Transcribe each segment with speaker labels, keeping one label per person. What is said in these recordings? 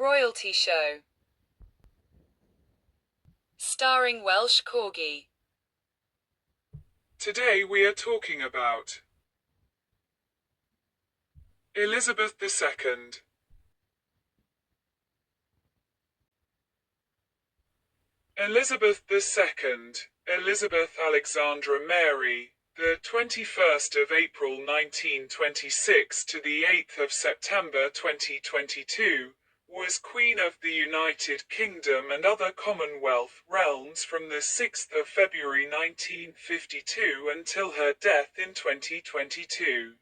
Speaker 1: Royalty show. Starring Welsh Corgi.
Speaker 2: Today we are talking about Elizabeth II. Elizabeth II, Elizabeth Alexandra Mary, the 21st of April 1926 to the 8th of September 2022, was Queen of the United Kingdom and other Commonwealth realms from the 6th of February 1952 until her death in 2022.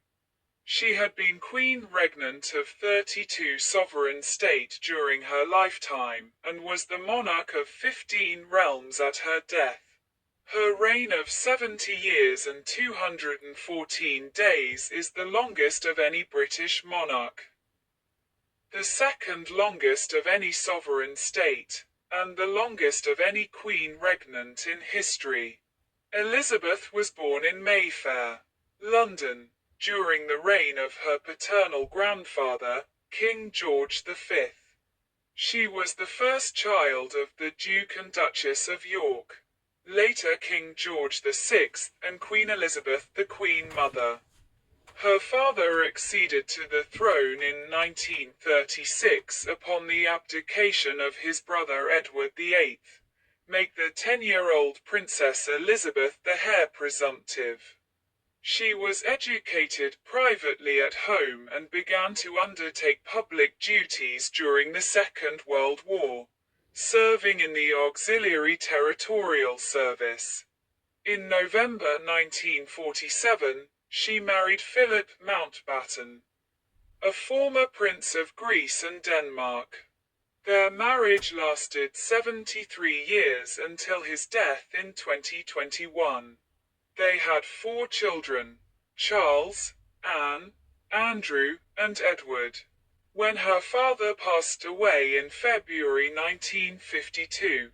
Speaker 2: She had been Queen Regnant of 32 sovereign states during her lifetime, and was the monarch of 15 realms at her death. Her reign of 70 years and 214 days is the longest of any British monarch, the second longest of any sovereign state, and the longest of any Queen Regnant in history. Elizabeth was born in Mayfair, London, during the reign of her paternal grandfather, King George V. She was the first child of the Duke and Duchess of York, later King George VI, and Queen Elizabeth, the Queen Mother. Her father acceded to the throne in 1936 upon the abdication of his brother Edward VIII, make the 10-year-old Princess Elizabeth the heir presumptive. She was educated privately at home and began to undertake public duties during the Second World War, serving in the Auxiliary Territorial Service. In November 1947, she married Philip Mountbatten, a former Prince of Greece and Denmark. Their marriage lasted 73 years until his death in 2021. They had 4 children: Charles, Anne, Andrew, and Edward. When her father passed away in February 1952,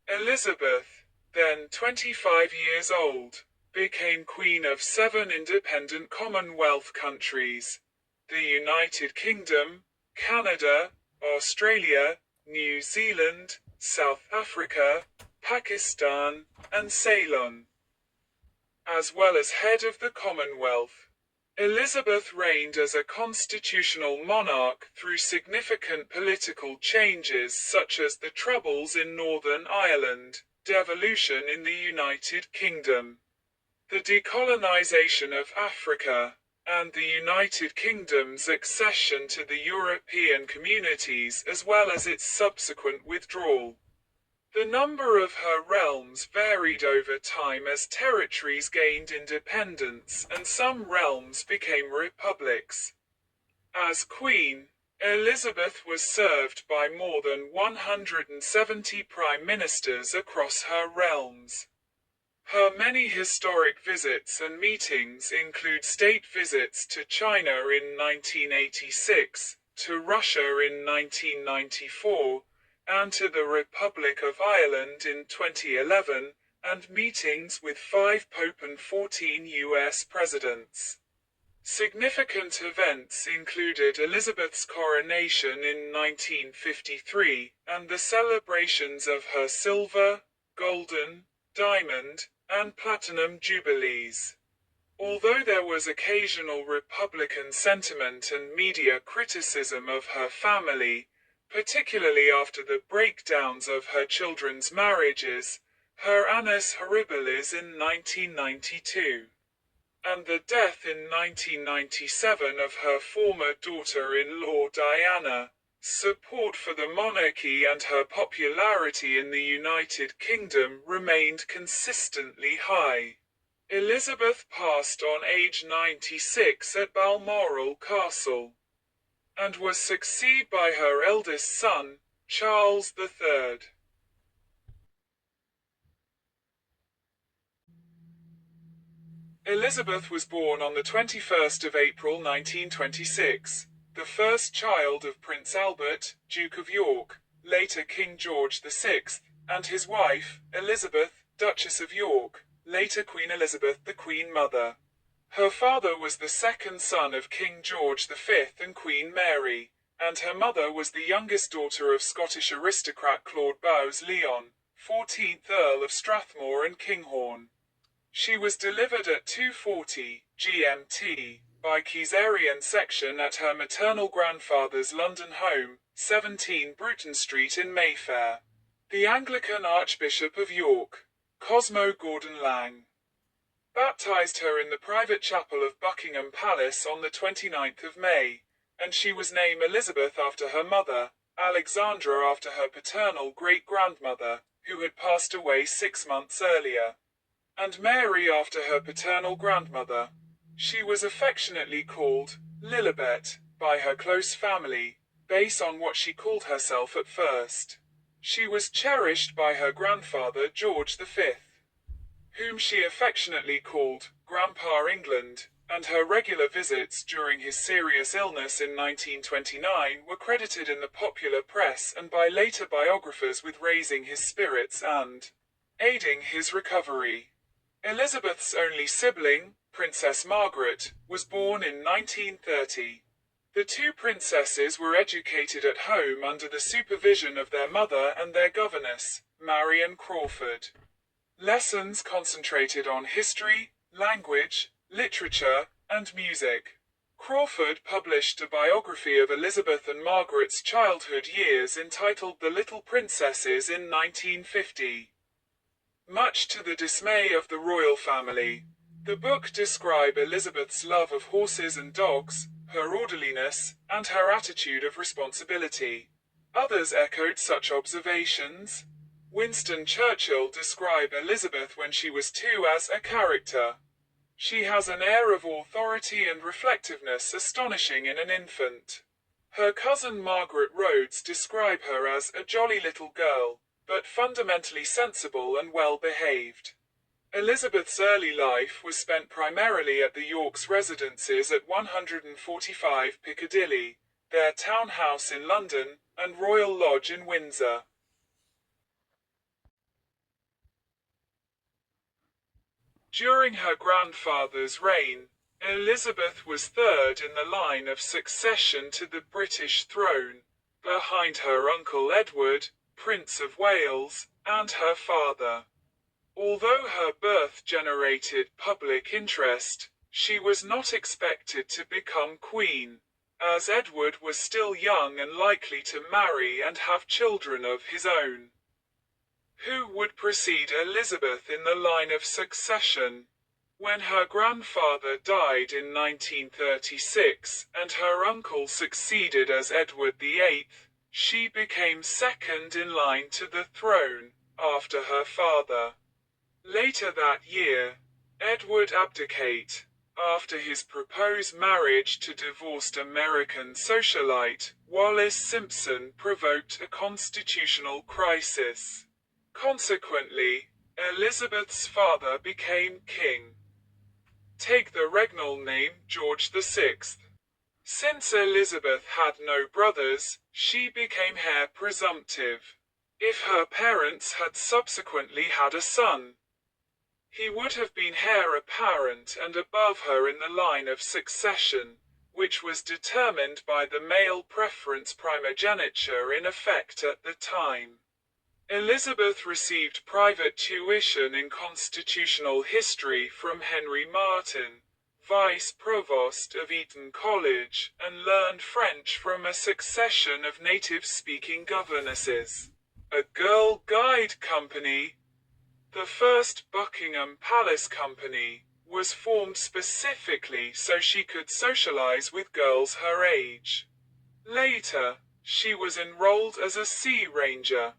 Speaker 2: Elizabeth, then 25 years old, became Queen of 7 independent Commonwealth countries: the United Kingdom, Canada, Australia, New Zealand, South Africa, Pakistan, and Ceylon. As well as head of the Commonwealth, Elizabeth reigned as a constitutional monarch through significant political changes such as the Troubles in Northern Ireland, devolution in the United Kingdom, the decolonization of Africa, and the United Kingdom's accession to the European communities as well as its subsequent withdrawal. The number of her realms varied over time as territories gained independence and some realms became republics. As Queen, Elizabeth was served by more than 170 prime ministers across her realms. Her many historic visits and meetings include state visits to China in 1986, to Russia in 1994, and to the Republic of Ireland in 2011, and meetings with 5 Pope and 14 U.S. presidents. Significant events included Elizabeth's coronation in 1953, and the celebrations of her silver, golden, diamond, and platinum jubilees. Although there was occasional Republican sentiment and media criticism of her family, particularly after the breakdowns of her children's marriages, her annus horribilis in 1992, and the death in 1997 of her former daughter-in-law Diana, support for the monarchy and her popularity in the United Kingdom remained consistently high. Elizabeth passed on age 96 at Balmoral Castle, and was succeeded by her eldest son, Charles III. Elizabeth was born on the 21st of April 1926, the first child of Prince Albert, Duke of York, later King George VI, and his wife, Elizabeth, Duchess of York, later Queen Elizabeth the Queen Mother. Her father was the second son of King George V and Queen Mary, and her mother was the youngest daughter of Scottish aristocrat Claude Bowes-Lyon, 14th Earl of Strathmore and Kinghorn. She was delivered at 2:40 GMT by caesarean section at her maternal grandfather's London home, 17 Bruton Street in Mayfair. The Anglican Archbishop of York, Cosmo Gordon Lang, baptized her in the private chapel of Buckingham Palace on the 29th of May, and she was named Elizabeth after her mother, Alexandra after her paternal great-grandmother, who had passed away 6 months earlier, and Mary after her paternal grandmother. She was affectionately called Lilibet by her close family, based on what she called herself at first. She was cherished by her grandfather George V, whom she affectionately called Grandpa England, and her regular visits during his serious illness in 1929 were credited in the popular press and by later biographers with raising his spirits and aiding his recovery. Elizabeth's only sibling, Princess Margaret, was born in 1930. The two princesses were educated at home under the supervision of their mother and their governess, Marian Crawford. Lessons concentrated on history, language, literature, and music. Crawford published a biography of Elizabeth and Margaret's childhood years entitled The Little Princesses in 1950. Much to the dismay of the royal family, the book describes Elizabeth's love of horses and dogs, her orderliness, and her attitude of responsibility. Others echoed such observations. Winston Churchill described Elizabeth when she was 2 as a character. She has an air of authority and reflectiveness astonishing in an infant. Her cousin Margaret Rhodes described her as a jolly little girl, but fundamentally sensible and well-behaved. Elizabeth's early life was spent primarily at the Yorks' residences at 145 Piccadilly, their townhouse in London, and Royal Lodge in Windsor. During her grandfather's reign, Elizabeth was third in the line of succession to the British throne, behind her uncle Edward, Prince of Wales, and her father. Although her birth generated public interest, she was not expected to become queen, as Edward was still young and likely to marry and have children of his own. Who would precede Elizabeth in the line of succession? When her grandfather died in 1936, and her uncle succeeded as Edward VIII, she became second in line to the throne, after her father. Later that year, Edward abdicated, after his proposed marriage to divorced American socialite, Wallis Simpson provoked a constitutional crisis. Consequently, Elizabeth's father became king. Take the regnal name George VI. Since Elizabeth had no brothers, she became heir presumptive. If her parents had subsequently had a son, he would have been heir apparent and above her in the line of succession, which was determined by the male preference primogeniture in effect at the time. Elizabeth received private tuition in constitutional history from Henry Martin, Vice Provost of Eton College, and learned French from a succession of native-speaking governesses. A Girl Guide Company, the first Buckingham Palace Company, was formed specifically so she could socialize with girls her age. Later, she was enrolled as a Sea Ranger.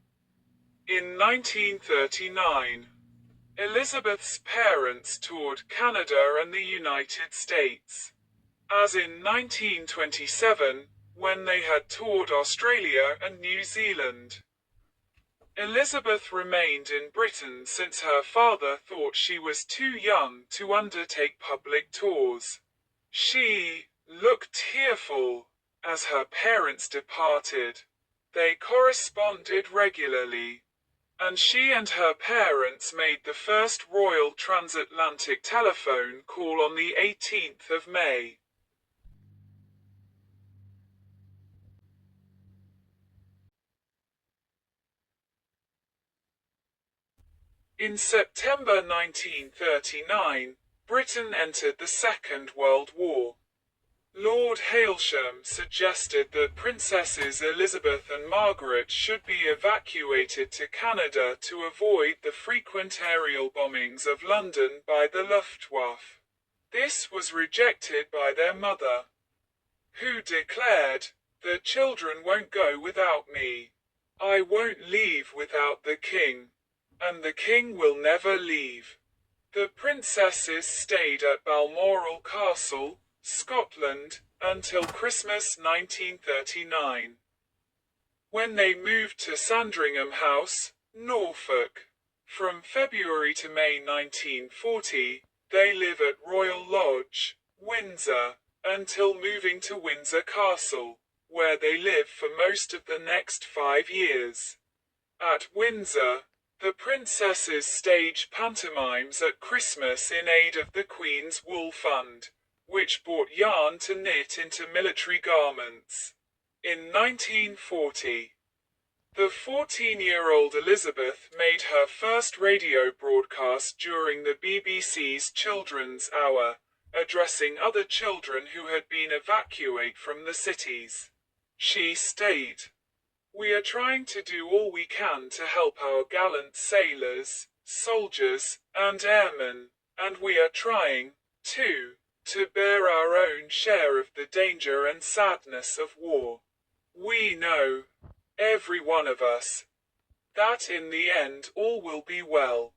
Speaker 2: In 1939, Elizabeth's parents toured Canada and the United States. As in 1927, when they had toured Australia and New Zealand. Elizabeth remained in Britain since her father thought she was too young to undertake public tours. She looked tearful as her parents departed. They corresponded regularly, and she and her parents made the first royal transatlantic telephone call on the 18th of May. In September 1939, Britain entered the Second World War. Lord Hailsham suggested that Princesses Elizabeth and Margaret should be evacuated to Canada to avoid the frequent aerial bombings of London by the Luftwaffe. This was rejected by their mother, who declared, "The children won't go without me. I won't leave without the king. And the king will never leave." The princesses stayed at Balmoral Castle, Scotland, until Christmas 1939, when they moved to Sandringham House, Norfolk. From February to May 1940, they live at Royal Lodge, Windsor, until moving to Windsor Castle, where they live for most of the next 5 years. At Windsor, the princesses stage pantomimes at Christmas in aid of the Queen's Wool Fund, which bought yarn to knit into military garments. In 1940, the 14-year-old Elizabeth made her first radio broadcast during the BBC's Children's Hour, addressing other children who had been evacuated from the cities. She stated, "We are trying to do all we can to help our gallant sailors, soldiers, and airmen, and we are trying, too, to bear our own share of the danger and sadness of war. We know, every one of us, that in the end all will be well."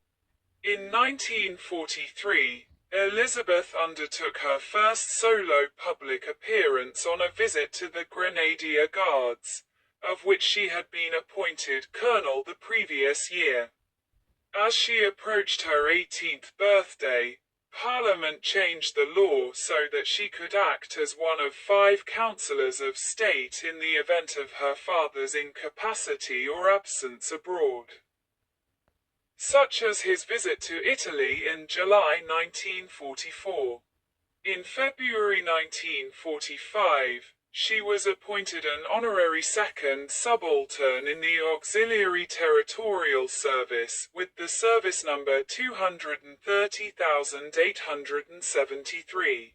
Speaker 2: In 1943, Elizabeth undertook her first solo public appearance on a visit to the Grenadier Guards, of which she had been appointed colonel the previous year. As she approached her 18th birthday, Parliament changed the law so that she could act as one of 5 councillors of state in the event of her father's incapacity or absence abroad, such as his visit to Italy in July 1944. In February 1945, she was appointed an honorary second subaltern in the Auxiliary Territorial Service with the service number 230,873.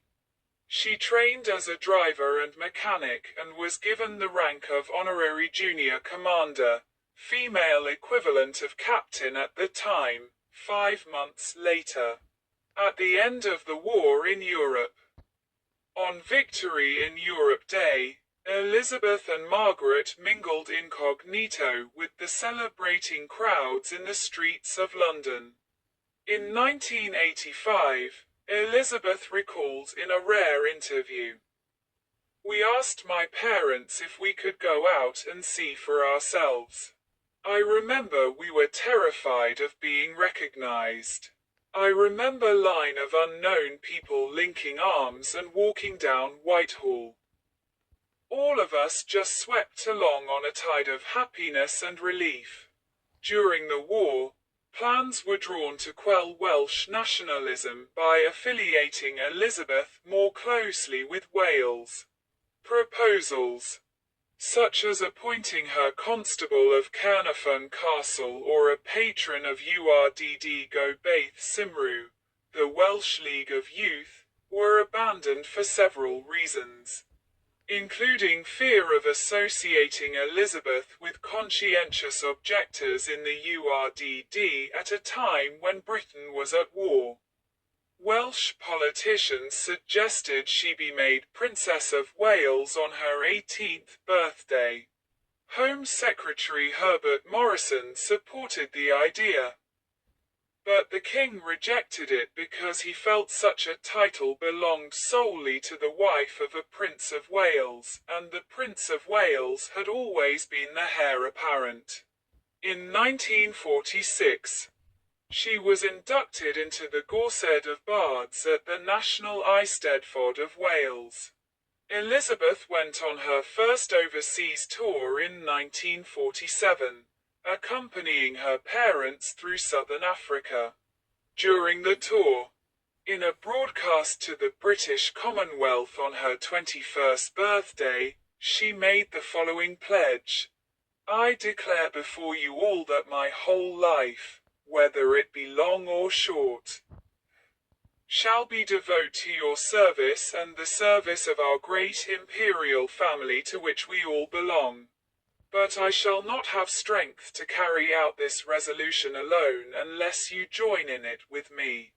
Speaker 2: She trained as a driver and mechanic and was given the rank of honorary junior commander, female equivalent of captain at the time, 5 months later. At the end of the war in Europe. On Victory in Europe Day, Elizabeth and Margaret mingled incognito with the celebrating crowds in the streets of London. In 1985, Elizabeth recalled in a rare interview, "We asked my parents if we could go out and see for ourselves. I remember we were terrified of being recognized. I remember line of unknown people linking arms and walking down Whitehall. All of us just swept along on a tide of happiness and relief. During the war, plans were drawn to quell Welsh nationalism by affiliating Elizabeth more closely with Wales. Proposals, such as appointing her constable of Caernarfon Castle or a patron of Urdd Gobeith Cymru, the Welsh League of Youth, were abandoned for several reasons, including fear of associating Elizabeth with conscientious objectors in the URDD at a time when Britain was at war. Welsh politicians suggested she be made Princess of Wales on her 18th birthday. Home Secretary Herbert Morrison supported the idea, but the king rejected it because he felt such a title belonged solely to the wife of a Prince of Wales, and the Prince of Wales had always been the heir apparent. In 1946, she was inducted into the Gorsedd of Bards at the National Eisteddfod of Wales. Elizabeth went on her first overseas tour in 1947, accompanying her parents through southern Africa. During the tour, in a broadcast to the British Commonwealth on her 21st birthday, she made the following pledge: "I declare before you all that my whole life, whether it be long or short, shall be devoted to your service and the service of our great imperial family to which we all belong. But I shall not have strength to carry out this resolution alone unless you join in it with me.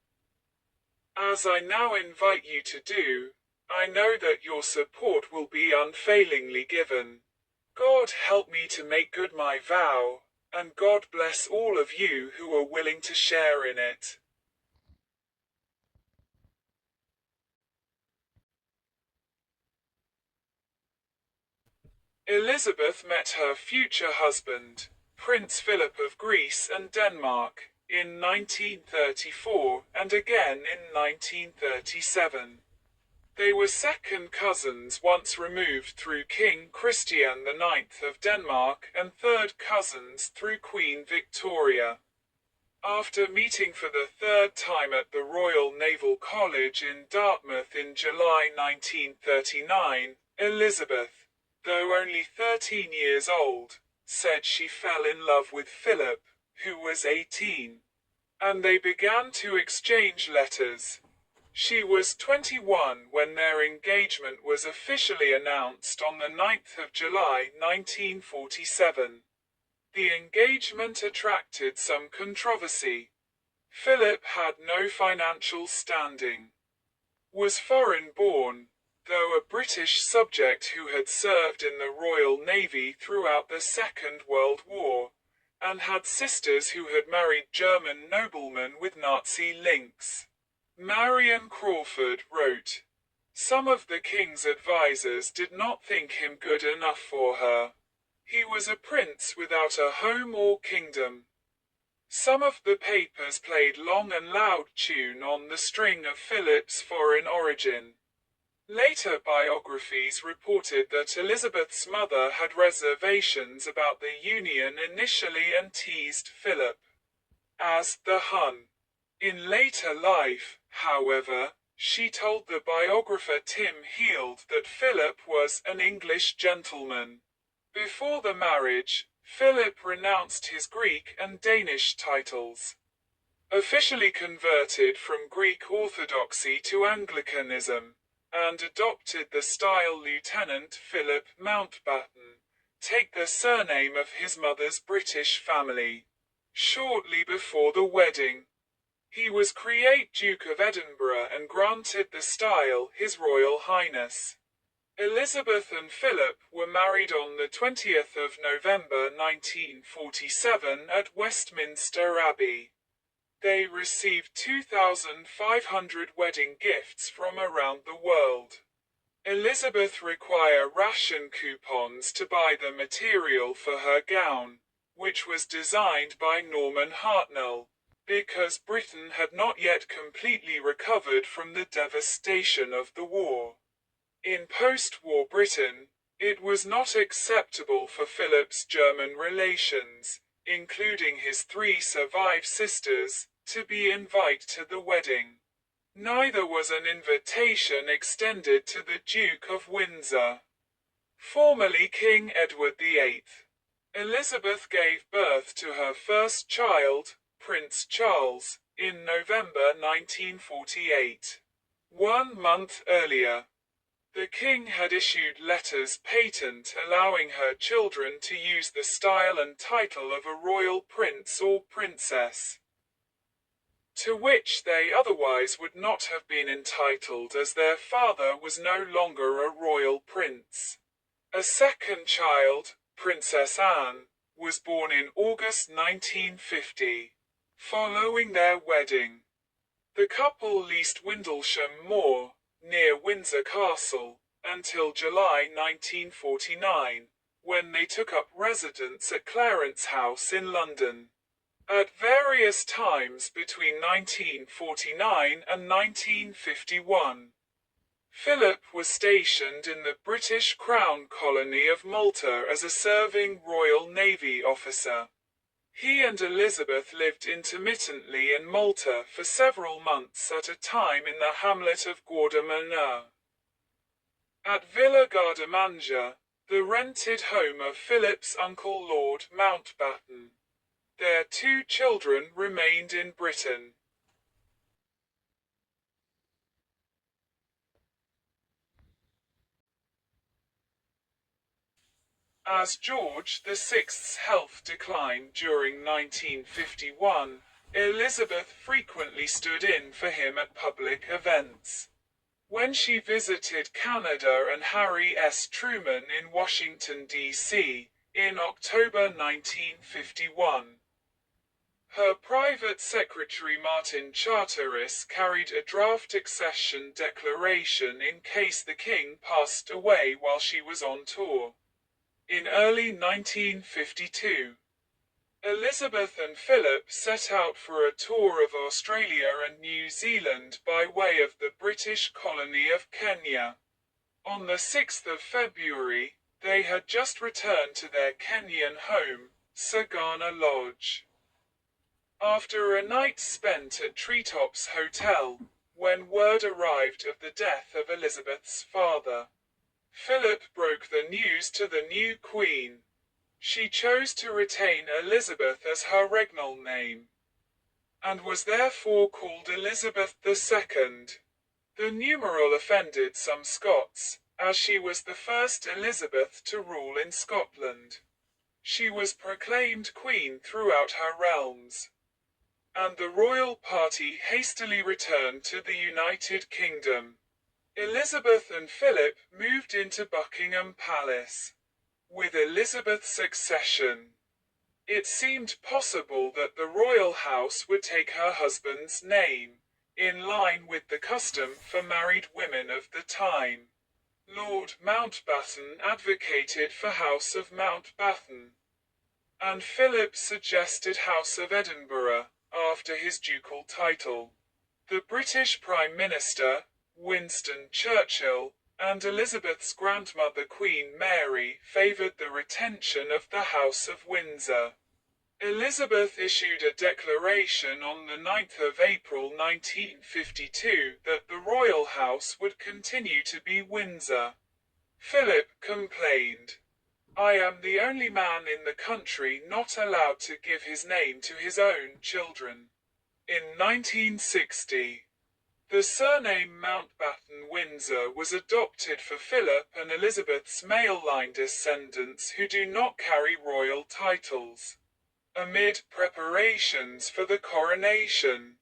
Speaker 2: As I now invite you to do, I know that your support will be unfailingly given. God help me to make good my vow, and God bless all of you who are willing to share in it. Elizabeth met her future husband, Prince Philip of Greece and Denmark, in 1934 and again in 1937. They were second cousins once removed through King Christian IX of Denmark and third cousins through Queen Victoria. After meeting for the third time at the Royal Naval College in Dartmouth in July 1939, Elizabeth, though only 13 years old, said she fell in love with Philip, who was 18, and they began to exchange letters. She was 21 when their engagement was officially announced on the 9th of July 1947. The engagement attracted some controversy. Philip had no financial standing, was foreign-born, though a British subject who had served in the Royal Navy throughout the Second World War, and had sisters who had married German noblemen with Nazi links. Marion Crawford wrote, "Some of the king's advisers did not think him good enough for her. He was a prince without a home or kingdom." Some of the papers played long and loud tune on the string of Philip's foreign origin. Later biographies reported that Elizabeth's mother had reservations about the union initially and teased Philip as the Hun. In later life, however, she told the biographer Tim Heald that Philip was an English gentleman. Before the marriage, Philip renounced his Greek and Danish titles. Officially converted from Greek Orthodoxy to Anglicanism, and adopted the style Lieutenant Philip Mountbatten, take the surname of his mother's British family. Shortly before the wedding, he was created Duke of Edinburgh and granted the style His Royal Highness. Elizabeth and Philip were married on the 20th of November 1947 at Westminster Abbey. They received 2,500 wedding gifts from around the world. Elizabeth required ration coupons to buy the material for her gown, which was designed by Norman Hartnell, because Britain had not yet completely recovered from the devastation of the war. In post-war Britain, it was not acceptable for Philip's German relations, including his 3 survived sisters, to be invited to the wedding. Neither was an invitation extended to the Duke of Windsor, formerly King Edward VIII. Elizabeth gave birth to her first child, Prince Charles, in November 1948. 1 month earlier, the king had issued letters patent allowing her children to use the style and title of a royal prince or princess, to which they otherwise would not have been entitled as their father was no longer a royal prince. A second child, Princess Anne, was born in August 1950. Following their wedding, the couple leased Windlesham Moor, near Windsor Castle, until July 1949, when they took up residence at Clarence House in London. At various times between 1949 and 1951, Philip was stationed in the British Crown colony of Malta as a serving Royal Navy officer. He and Elizabeth lived intermittently in Malta for several months at a time in the hamlet of Guadamana. At Villa Gardamangia, the rented home of Philip's uncle Lord Mountbatten, Their 2 children remained in Britain. As George VI's health declined during 1951, Elizabeth frequently stood in for him at public events. When she visited Canada and Harry S. Truman in Washington, D.C., in October 1951, her private secretary Martin Charteris carried a draft accession declaration in case the king passed away while she was on tour. In early 1952, Elizabeth and Philip set out for a tour of Australia and New Zealand by way of the British colony of Kenya. On the 6th of February, they had just returned to their Kenyan home, Sagana Lodge. After a night spent at Treetops Hotel, when word arrived of the death of Elizabeth's father, Philip broke the news to the new queen. She chose to retain Elizabeth as her regnal name, and was therefore called Elizabeth II. The numeral offended some Scots, as she was the first Elizabeth to rule in Scotland. She was proclaimed queen throughout her realms, and the royal party hastily returned to the United Kingdom. Elizabeth and Philip moved into Buckingham Palace. With Elizabeth's accession, it seemed possible that the royal house would take her husband's name, in line with the custom for married women of the time. Lord Mountbatten advocated for House of Mountbatten, and Philip suggested House of Edinburgh, after his ducal title. The British Prime Minister, Winston Churchill, and Elizabeth's grandmother Queen Mary favoured the retention of the House of Windsor. Elizabeth issued a declaration on the 9th of April 1952 that the royal house would continue to be Windsor. Philip complained, "I am the only man in the country not allowed to give his name to his own children." In 1960, the surname Mountbatten-Windsor was adopted for Philip and Elizabeth's male line descendants who do not carry royal titles. Amid preparations for the coronation,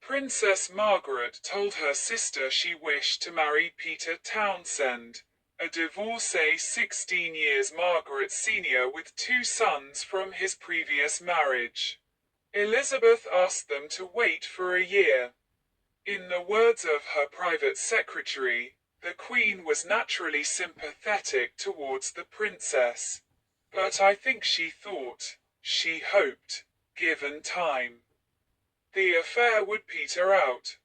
Speaker 2: Princess Margaret told her sister she wished to marry Peter Townsend, a divorcee 16 years Margaret Sr. with 2 sons from his previous marriage. Elizabeth asked them to wait for a year. In the words of her private secretary, the Queen was naturally sympathetic towards the princess, but I think she thought, she hoped, given time, the affair would peter out.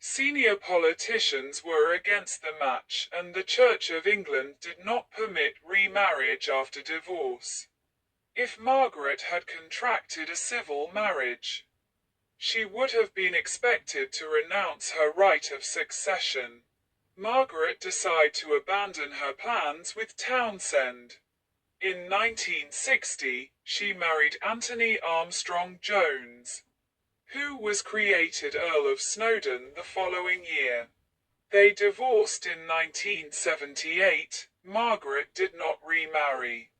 Speaker 2: Senior politicians were against the match, and the Church of England did not permit remarriage after divorce. If Margaret had contracted a civil marriage, she would have been expected to renounce her right of succession. Margaret decided to abandon her plans with Townsend. In 1960, she married Anthony Armstrong Jones, who was created Earl of Snowdon the following year. They divorced in 1978. Margaret did not remarry.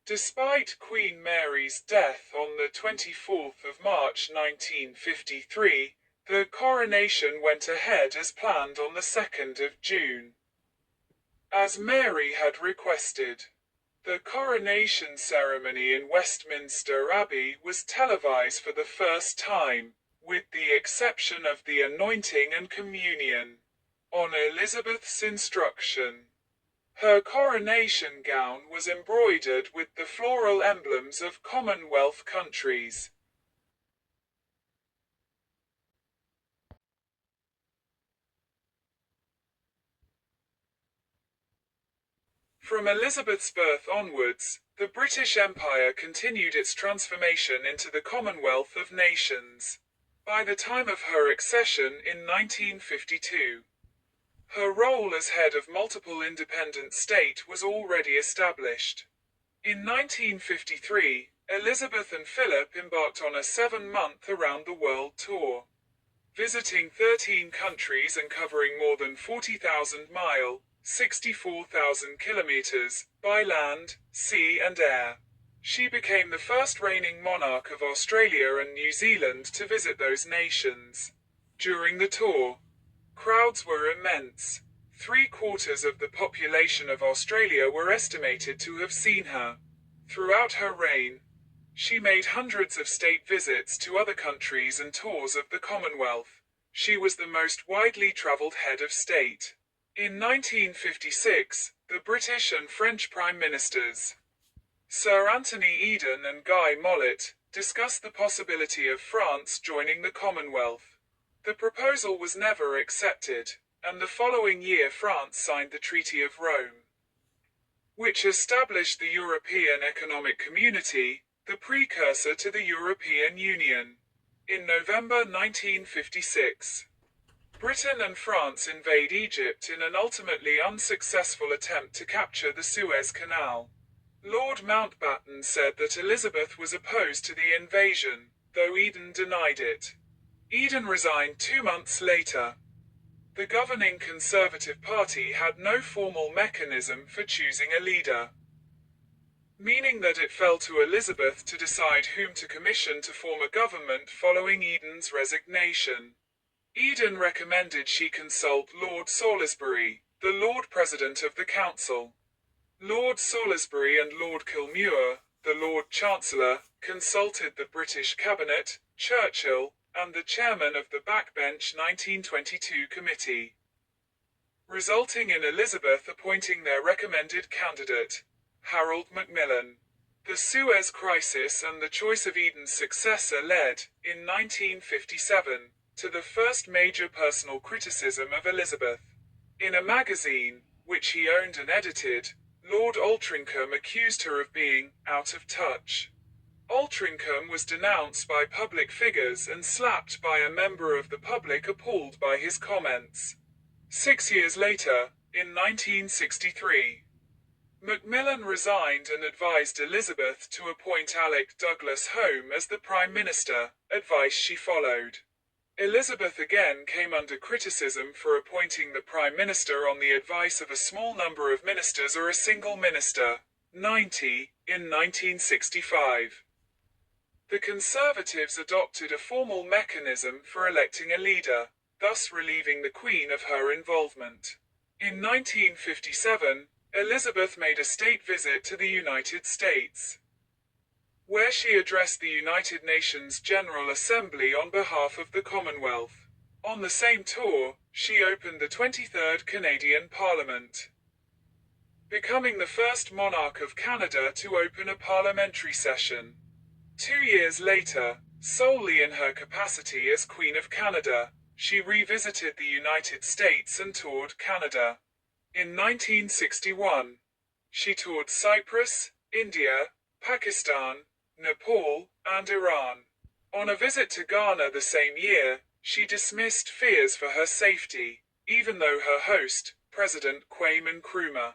Speaker 2: Despite Queen Mary's death on the 24th of March 1953, the coronation went ahead as planned on the 2nd of June. As Mary had requested, the coronation ceremony in Westminster Abbey was televised for the first time, with the exception of the anointing and communion, on Elizabeth's instruction. Her coronation gown was embroidered with the floral emblems of Commonwealth countries. From Elizabeth's birth onwards, the British Empire continued its transformation into the Commonwealth of Nations. By the time of her accession in 1952, her role as head of multiple independent states was already established. In 1953, Elizabeth and Philip embarked on a 7-month around-the-world tour, visiting 13 countries and covering more than 40,000 miles, 64,000 kilometers, by land, sea and air. She became the first reigning monarch of Australia and New Zealand to visit those nations. During the tour, crowds were immense. 3/4 of the population of Australia were estimated to have seen her. Throughout her reign, she made hundreds of state visits to other countries and tours of the Commonwealth. She was the most widely travelled head of state. In 1956, the British and French Prime Ministers, Sir Anthony Eden and Guy Mollet, discussed the possibility of France joining the Commonwealth. The proposal was never accepted, and the following year France signed the Treaty of Rome, which established the European Economic Community, the precursor to the European Union. In November 1956, Britain and France invade Egypt in an ultimately unsuccessful attempt to capture the Suez Canal. Lord Mountbatten said that Elizabeth was opposed to the invasion, though Eden denied it. Eden resigned 2 months later. The governing Conservative Party had no formal mechanism for choosing a leader, meaning that it fell to Elizabeth to decide whom to commission to form a government following Eden's resignation. Eden recommended she consult Lord Salisbury, the Lord President of the Council. Lord Salisbury and Lord Kilmuir, the Lord Chancellor, consulted the British Cabinet, Churchill, and the chairman of the Backbench 1922 Committee, resulting in Elizabeth appointing their recommended candidate, Harold Macmillan. The Suez Crisis and the choice of Eden's successor led, in 1957, to the first major personal criticism of Elizabeth. In a magazine, which he owned and edited, Lord Altrincham accused her of being out of touch. Altrincham was denounced by public figures and slapped by a member of the public appalled by his comments. 6 years later, in 1963, Macmillan resigned and advised Elizabeth to appoint Alec Douglas Home as the Prime Minister, advice she followed. Elizabeth again came under criticism for appointing the Prime Minister on the advice of a small number of ministers or a single minister, 90, in 1965. The Conservatives adopted a formal mechanism for electing a leader, thus relieving the Queen of her involvement. In 1957, Elizabeth made a state visit to the United States, where she addressed the United Nations General Assembly on behalf of the Commonwealth. On the same tour, she opened the 23rd Canadian Parliament, becoming the first monarch of Canada to open a parliamentary session. 2 years later, solely in her capacity as Queen of Canada, she revisited the United States and toured Canada. In 1961, she toured Cyprus, India, Pakistan, Nepal, and Iran. On a visit to Ghana the same year, she dismissed fears for her safety, even though her host, President Kwame Nkrumah,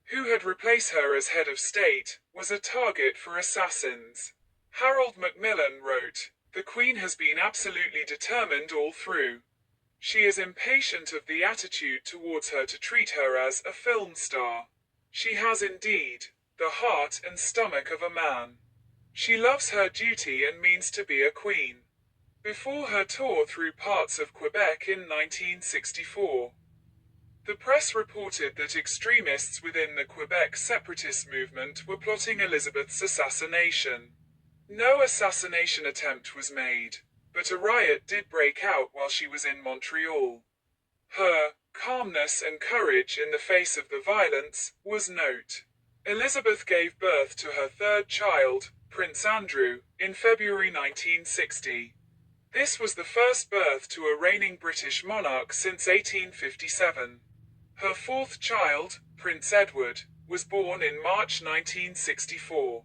Speaker 2: who had replaced her as head of state, was a target for assassins. Harold Macmillan wrote, "The Queen has been absolutely determined all through. She is impatient of the attitude towards her to treat her as a film star. She has indeed the heart and stomach of a man. She loves her duty and means to be a queen." Before her tour through parts of Quebec in 1964, the press reported that extremists within the Quebec separatist movement were plotting Elizabeth's assassination. No assassination attempt was made, but a riot did break out while she was in Montreal. Her calmness and courage in the face of the violence was note. Elizabeth gave birth to her third child, Prince Andrew, in February 1960. This was the first birth to a reigning British monarch since 1857. Her fourth child, Prince Edward, was born in March 1964.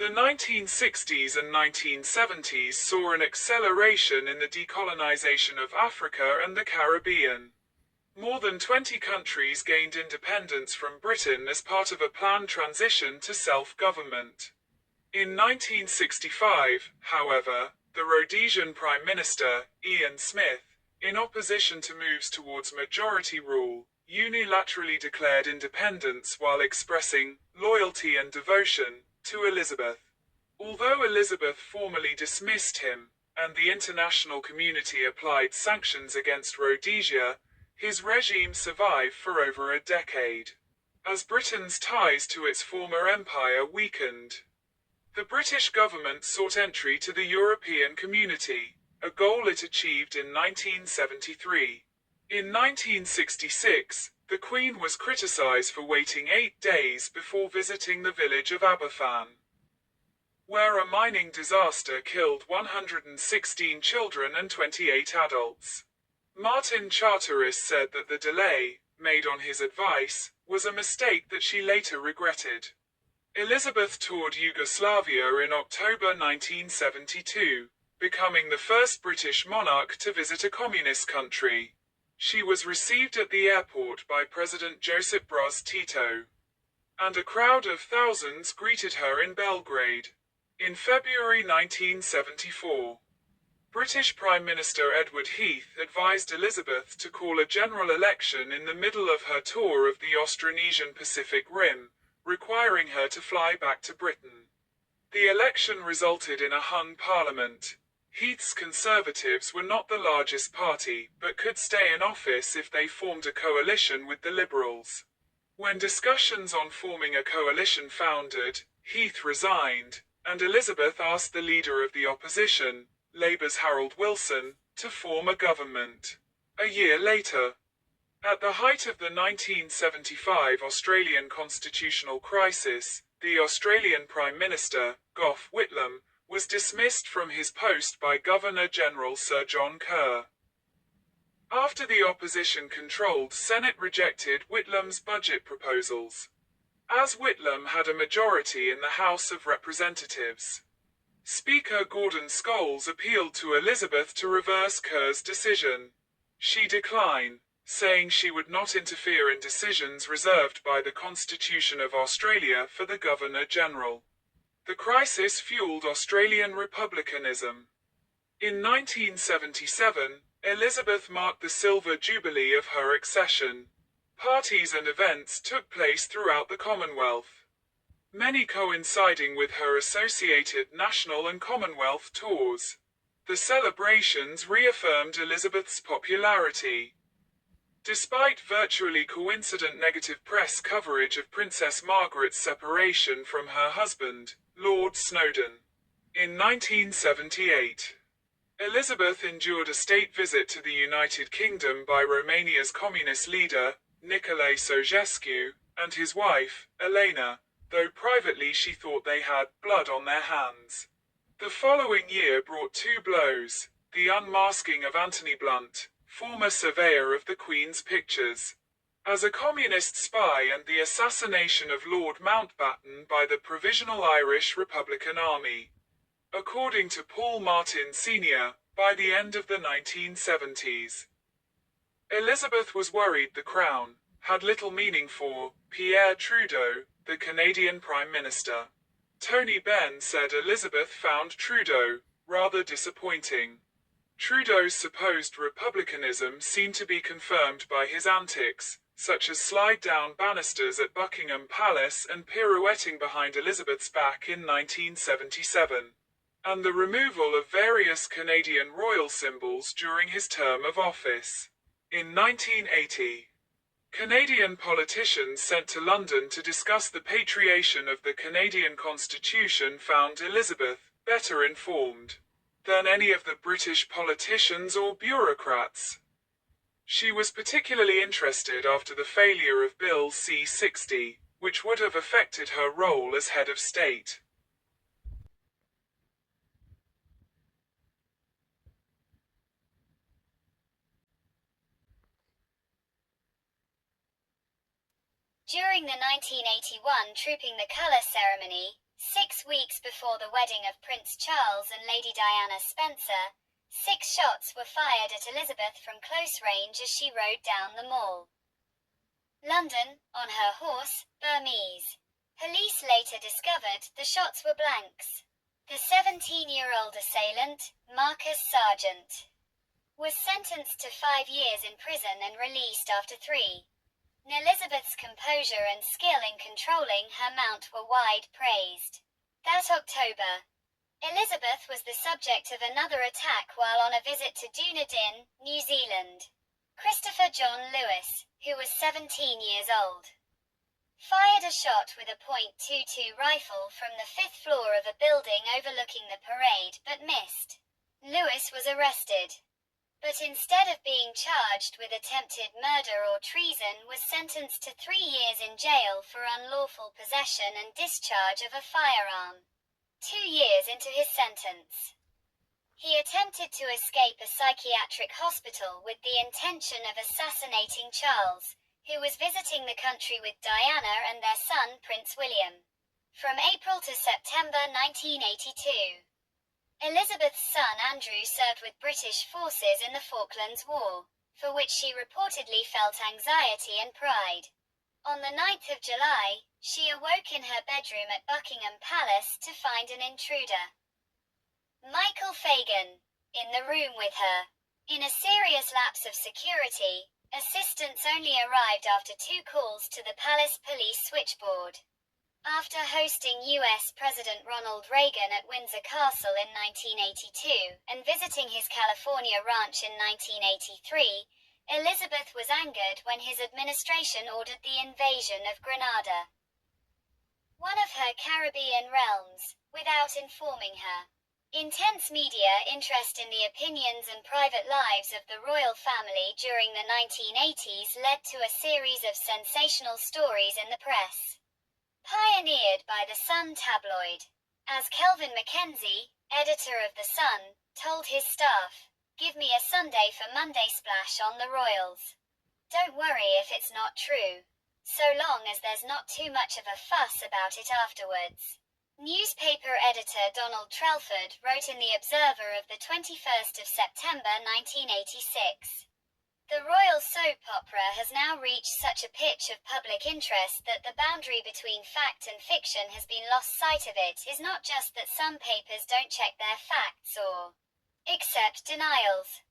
Speaker 2: The 1960s and 1970s saw an acceleration in the decolonization of Africa and the Caribbean. More than 20 countries gained independence from Britain as part of a planned transition to self-government. In 1965, however, the Rhodesian Prime Minister, Ian Smith, in opposition to moves towards majority rule, unilaterally declared independence while expressing loyalty and devotion to Elizabeth. Although Elizabeth formally dismissed him, and the international community applied sanctions against Rhodesia, his regime survived for over a decade. As Britain's ties to its former empire weakened, the British government sought entry to the European Community, a goal it achieved in 1973. In 1966, the Queen was criticised for waiting 8 days before visiting the village of Aberfan, where a mining disaster killed 116 children and 28 adults. Martin Charteris said that the delay, made on his advice, was a mistake that she later regretted. Elizabeth toured Yugoslavia in October 1972, becoming the first British monarch to visit a communist country. She was received at the airport by President Josip Broz Tito, and a crowd of thousands greeted her in Belgrade. In February 1974, British Prime Minister Edward Heath advised Elizabeth to call a general election in the middle of her tour of the Austronesian Pacific Rim, requiring her to fly back to Britain. The election resulted in a hung parliament. Heath's Conservatives were not the largest party, but could stay in office if they formed a coalition with the Liberals. When discussions on forming a coalition foundered, Heath resigned, and Elizabeth asked the leader of the opposition, Labour's Harold Wilson, to form a government. A year later, at the height of the 1975 Australian constitutional crisis, the Australian Prime Minister, Gough Whitlam, was dismissed from his post by Governor-General Sir John Kerr. After the opposition-controlled Senate rejected Whitlam's budget proposals, as Whitlam had a majority in the House of Representatives, Speaker Gordon Scholes appealed to Elizabeth to reverse Kerr's decision. She declined, saying she would not interfere in decisions reserved by the Constitution of Australia for the Governor-General. The crisis fueled Australian republicanism. In 1977, Elizabeth marked the silver jubilee of her accession. Parties and events took place throughout the Commonwealth, many coinciding with her associated national and Commonwealth tours. The celebrations reaffirmed Elizabeth's popularity. Despite virtually coincident negative press coverage of Princess Margaret's separation from her husband, Lord Snowdon, in 1978, Elizabeth endured a state visit to the United Kingdom by Romania's communist leader, Nicolae Ceausescu, and his wife, Elena, though privately she thought they had blood on their hands. The following year brought two blows: the unmasking of Anthony Blunt, former surveyor of the Queen's pictures, as a communist spy, and the assassination of Lord Mountbatten by the Provisional Irish Republican Army. According to Paul Martin Sr., by the end of the 1970s, Elizabeth was worried the crown had little meaning for Pierre Trudeau, the Canadian Prime Minister. Tony Benn said Elizabeth found Trudeau rather disappointing. Trudeau's supposed republicanism seemed to be confirmed by his antics, such as slide-down banisters at Buckingham Palace and pirouetting behind Elizabeth's back in 1977, and the removal of various Canadian royal symbols during his term of office. In 1980, Canadian politicians sent to London to discuss the patriation of the Canadian Constitution found Elizabeth better informed than any of the British politicians or bureaucrats. She was particularly interested after the failure of Bill C-60, which would have affected her role as head of state.
Speaker 3: During the 1981 Trooping the Colours ceremony, 6 weeks before the wedding of Prince Charles and Lady Diana Spencer, 6 shots were fired at Elizabeth from close range as she rode down the Mall. London, on her horse, Burmese. Police later discovered the shots were blanks. The 17-year-old assailant, Marcus Sargent, was sentenced to 5 years in prison and released after 3. Elizabeth's composure and skill in controlling her mount were wide praised. That October, Elizabeth was the subject of another attack while on a visit to Dunedin, New Zealand. Christopher John Lewis, who was 17 years old, fired a shot with a .22 rifle from the 5th floor of a building overlooking the parade but missed. Lewis was arrested, but instead of being charged with attempted murder or treason, was sentenced to 3 years in jail for unlawful possession and discharge of a firearm. 2 years into his sentence, he attempted to escape a psychiatric hospital with the intention of assassinating Charles, who was visiting the country with Diana and their son Prince William. From April to September 1982. Elizabeth's son Andrew served with British forces in the Falklands War, for which she reportedly felt anxiety and pride. On the 9th of July, she awoke in her bedroom at Buckingham Palace to find an intruder. Michael Fagan, in the room with her. In a serious lapse of security, assistants only arrived after 2 calls to the Palace Police switchboard. After hosting US President Ronald Reagan at Windsor Castle in 1982 and visiting his California ranch in 1983, Elizabeth was angered when his administration ordered the invasion of Grenada, one of her Caribbean realms, without informing her. Intense media interest in the opinions and private lives of the royal family during the 1980s led to a series of sensational stories in the press. Pioneered by the Sun tabloid, as Kelvin Mackenzie, editor of the Sun, told his staff, "Give me a Sunday for Monday splash on the royals. Don't worry if it's not true, so long as there's not too much of a fuss about it afterwards." Newspaper editor Donald Trelford wrote in The Observer of the 21st of September 1986. The royal soap opera has now reached such a pitch of public interest that the boundary between fact and fiction has been lost sight of. It is not just that some papers don't check their facts or accept denials.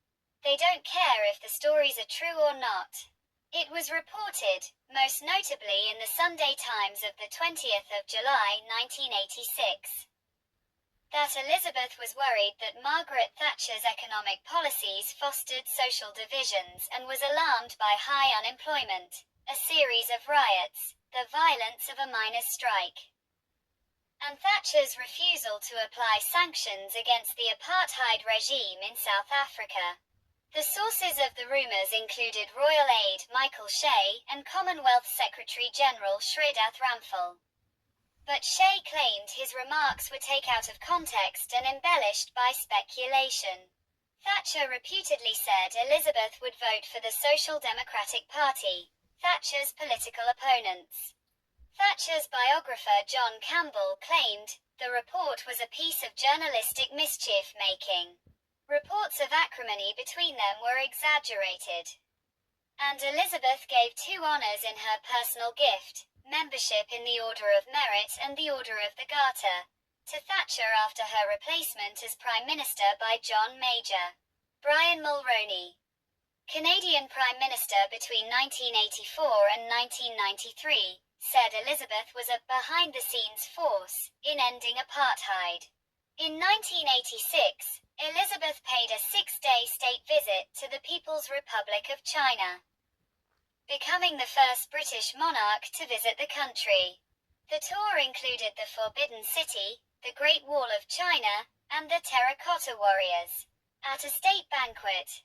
Speaker 3: They don't care if the stories are true or not. It was reported, most notably in the Sunday Times of the 20th of July 1986. That Elizabeth was worried that Margaret Thatcher's economic policies fostered social divisions and was alarmed by high unemployment, a series of riots, the violence of a miners' strike, and Thatcher's refusal to apply sanctions against the apartheid regime in South Africa. The sources of the rumours included royal aide Michael Shea and Commonwealth Secretary-General Shridath Ramphal. But Shea claimed his remarks were taken out of context and embellished by speculation. Thatcher reputedly said Elizabeth would vote for the Social Democratic Party, Thatcher's political opponents. Thatcher's biographer John Campbell claimed the report was a piece of journalistic mischief-making. Reports of acrimony between them were exaggerated. And Elizabeth gave 2 honours in her personal gift, membership in the Order of Merit and the Order of the Garter, to Thatcher after her replacement as Prime Minister by John Major. Brian Mulroney, Canadian Prime Minister between 1984 and 1993, said Elizabeth was a behind-the-scenes force in ending apartheid. In 1986, Elizabeth paid a 6-day state visit to the People's Republic of China, becoming the first British monarch to visit the country. The tour included the Forbidden City, the Great Wall of China, and the Terracotta Warriors. At a state banquet,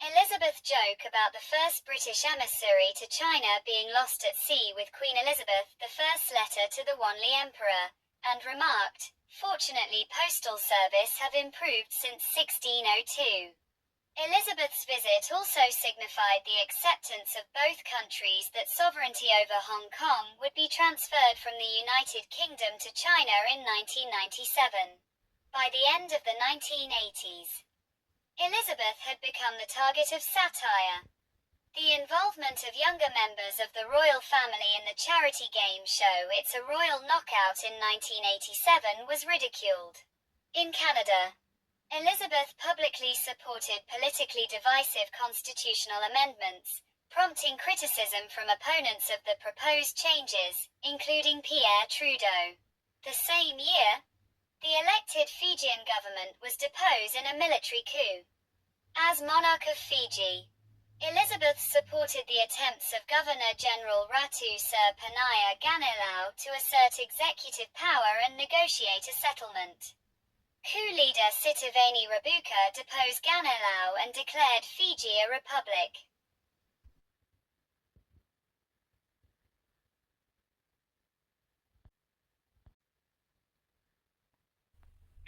Speaker 3: Elizabeth joked about the first British emissary to China being lost at sea with Queen Elizabeth I's letter to the Wanli Emperor, and remarked, "Fortunately postal service have improved since 1602. Elizabeth's visit also signified the acceptance of both countries that sovereignty over Hong Kong would be transferred from the United Kingdom to China in 1997. By the end of the 1980s, Elizabeth had become the target of satire. The involvement of younger members of the royal family in the charity game show It's a Royal Knockout in 1987 was ridiculed. In Canada, Elizabeth publicly supported politically divisive constitutional amendments, prompting criticism from opponents of the proposed changes, including Pierre Trudeau. The same year, the elected Fijian government was deposed in a military coup. As monarch of Fiji, Elizabeth supported the attempts of Governor-General Ratu Sir Panaya Ganilau to assert executive power and negotiate a settlement. Coup leader Sitiveni Rabuka deposed Ganilau and declared Fiji a republic.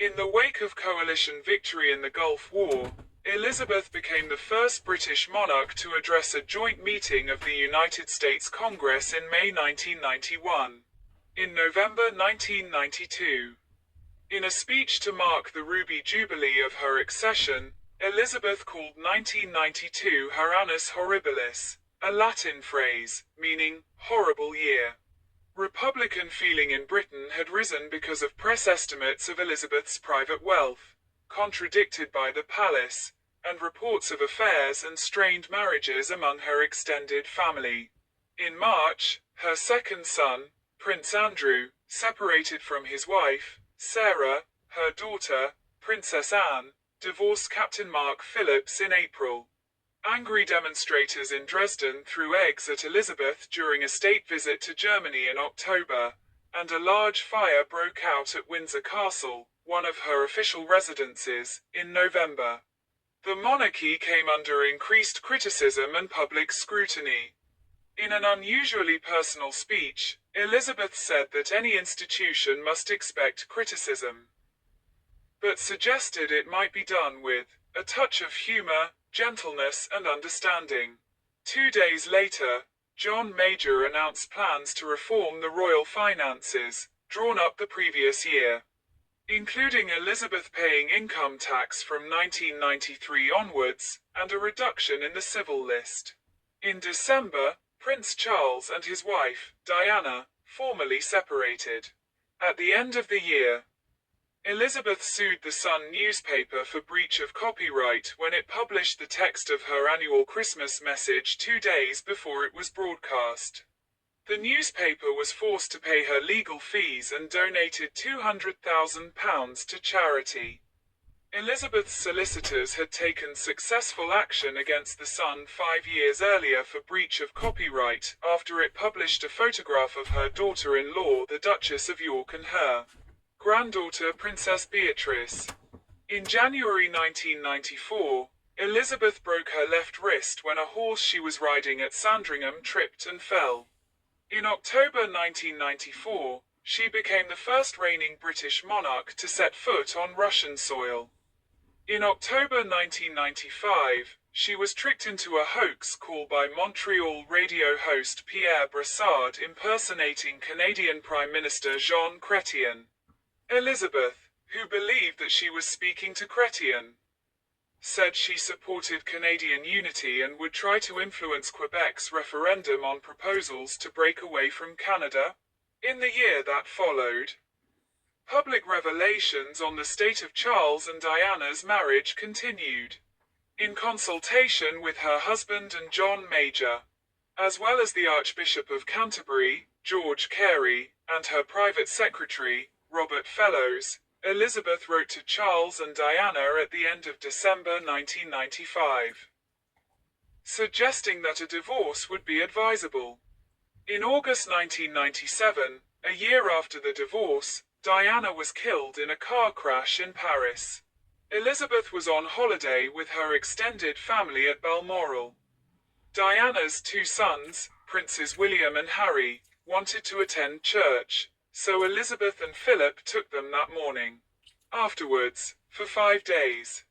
Speaker 2: In the wake of coalition victory in the Gulf War, Elizabeth became the first British monarch to address a joint meeting of the United States Congress in May 1991. In November 1992, in a speech to mark the Ruby Jubilee of her accession, Elizabeth called 1992 her Annus Horribilis, a Latin phrase, meaning, horrible year. Republican feeling in Britain had risen because of press estimates of Elizabeth's private wealth, contradicted by the palace, and reports of affairs and strained marriages among her extended family. In March, her second son, Prince Andrew, separated from his wife, Sarah, her daughter, Princess Anne, divorced Captain Mark Phillips in April. Angry demonstrators in Dresden threw eggs at Elizabeth during a state visit to Germany in October, and a large fire broke out at Windsor Castle, one of her official residences, in November. The monarchy came under increased criticism and public scrutiny. In an unusually personal speech, Elizabeth said that any institution must expect criticism, but suggested it might be done with a touch of humor, gentleness, and understanding. 2 days later, John Major announced plans to reform the royal finances, drawn up the previous year, including Elizabeth paying income tax from 1993 onwards, and a reduction in the civil list. In December, Prince Charles and his wife, Diana, formally separated. At the end of the year, Elizabeth sued the Sun newspaper for breach of copyright when it published the text of her annual Christmas message 2 days before it was broadcast. The newspaper was forced to pay her legal fees and donated £200,000 to charity. Elizabeth's solicitors had taken successful action against the Sun 5 years earlier for breach of copyright, after it published a photograph of her daughter-in-law, the Duchess of York, and her granddaughter Princess Beatrice. In January 1994, Elizabeth broke her left wrist when a horse she was riding at Sandringham tripped and fell. In October 1994, she became the first reigning British monarch to set foot on Russian soil. In October 1995, she was tricked into a hoax call by Montreal radio host Pierre Brassard impersonating Canadian Prime Minister Jean Chrétien. Elizabeth, who believed that she was speaking to Chrétien, said she supported Canadian unity and would try to influence Quebec's referendum on proposals to break away from Canada. In the year that followed, public revelations on the state of Charles and Diana's marriage continued. In consultation with her husband and John Major, as well as the Archbishop of Canterbury, George Carey, and her private secretary, Robert Fellows, Elizabeth wrote to Charles and Diana at the end of December 1995, suggesting that a divorce would be advisable. In August 1997, a year after the divorce, Diana was killed in a car crash in Paris. Elizabeth was on holiday with her extended family at Balmoral. Diana's 2 sons, Princes William and Harry, wanted to attend church, so Elizabeth and Philip took them that morning. Afterwards, for 5 days,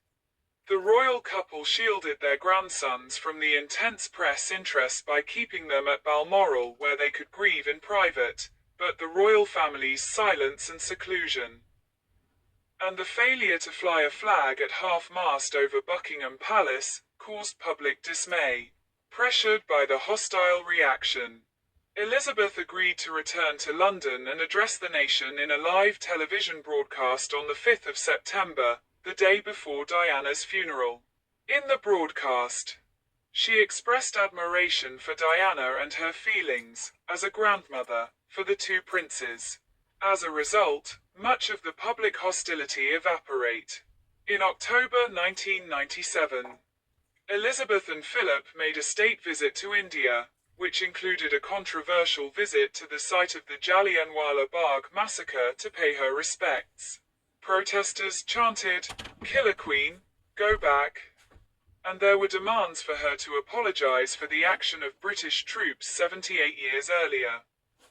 Speaker 2: The royal couple shielded their grandsons from the intense press interest by keeping them at Balmoral where they could grieve in private, but the royal family's silence and seclusion, and the failure to fly a flag at half-mast over Buckingham Palace, caused public dismay. Pressured by the hostile reaction, Elizabeth agreed to return to London and address the nation in a live television broadcast on the 5th of September, the day before Diana's funeral. In the broadcast, she expressed admiration for Diana and her feelings, as a grandmother, for the two princes. As a result, much of the public hostility evaporate. In October 1997, Elizabeth and Philip made a state visit to India, which included a controversial visit to the site of the Jallianwala Bagh massacre to pay her respects. Protesters chanted, "Kill a Queen, go back," and there were demands for her to apologize for the action of British troops 78 years earlier.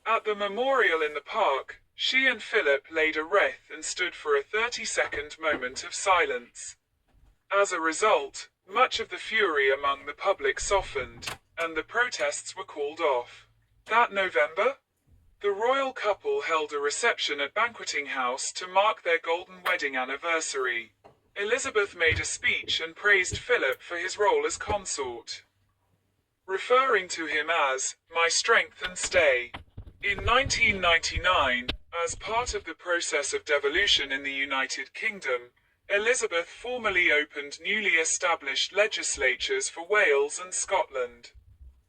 Speaker 2: At the memorial in the park, she and Philip laid a wreath and stood for a 30-second moment of silence. As a result, much of the fury among the public softened, and the protests were called off. That November, the royal couple held a reception at Banqueting House to mark their golden wedding anniversary. Elizabeth made a speech and praised Philip for his role as consort, referring to him as "my strength and stay." In 1999, as part of the process of devolution in the United Kingdom, Elizabeth formally opened newly established legislatures for Wales and Scotland.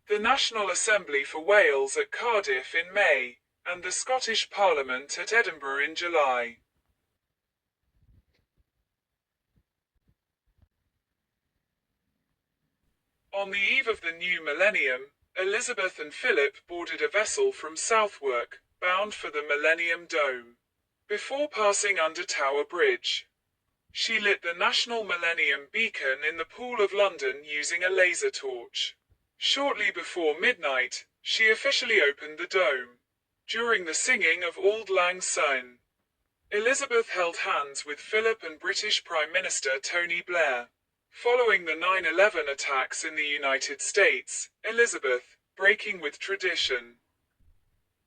Speaker 2: The National Assembly for Wales at Cardiff in May, and the Scottish Parliament at Edinburgh in July. On the eve of the new millennium, Elizabeth and Philip boarded a vessel from Southwark, bound for the Millennium Dome. Before passing under Tower Bridge, she lit the National Millennium Beacon in the Pool of London using a laser torch. Shortly before midnight, she officially opened the dome. During the singing of Auld Lang Syne, Elizabeth held hands with Philip and British Prime Minister Tony Blair. Following the 9/11 attacks in the United States, Elizabeth, breaking with tradition,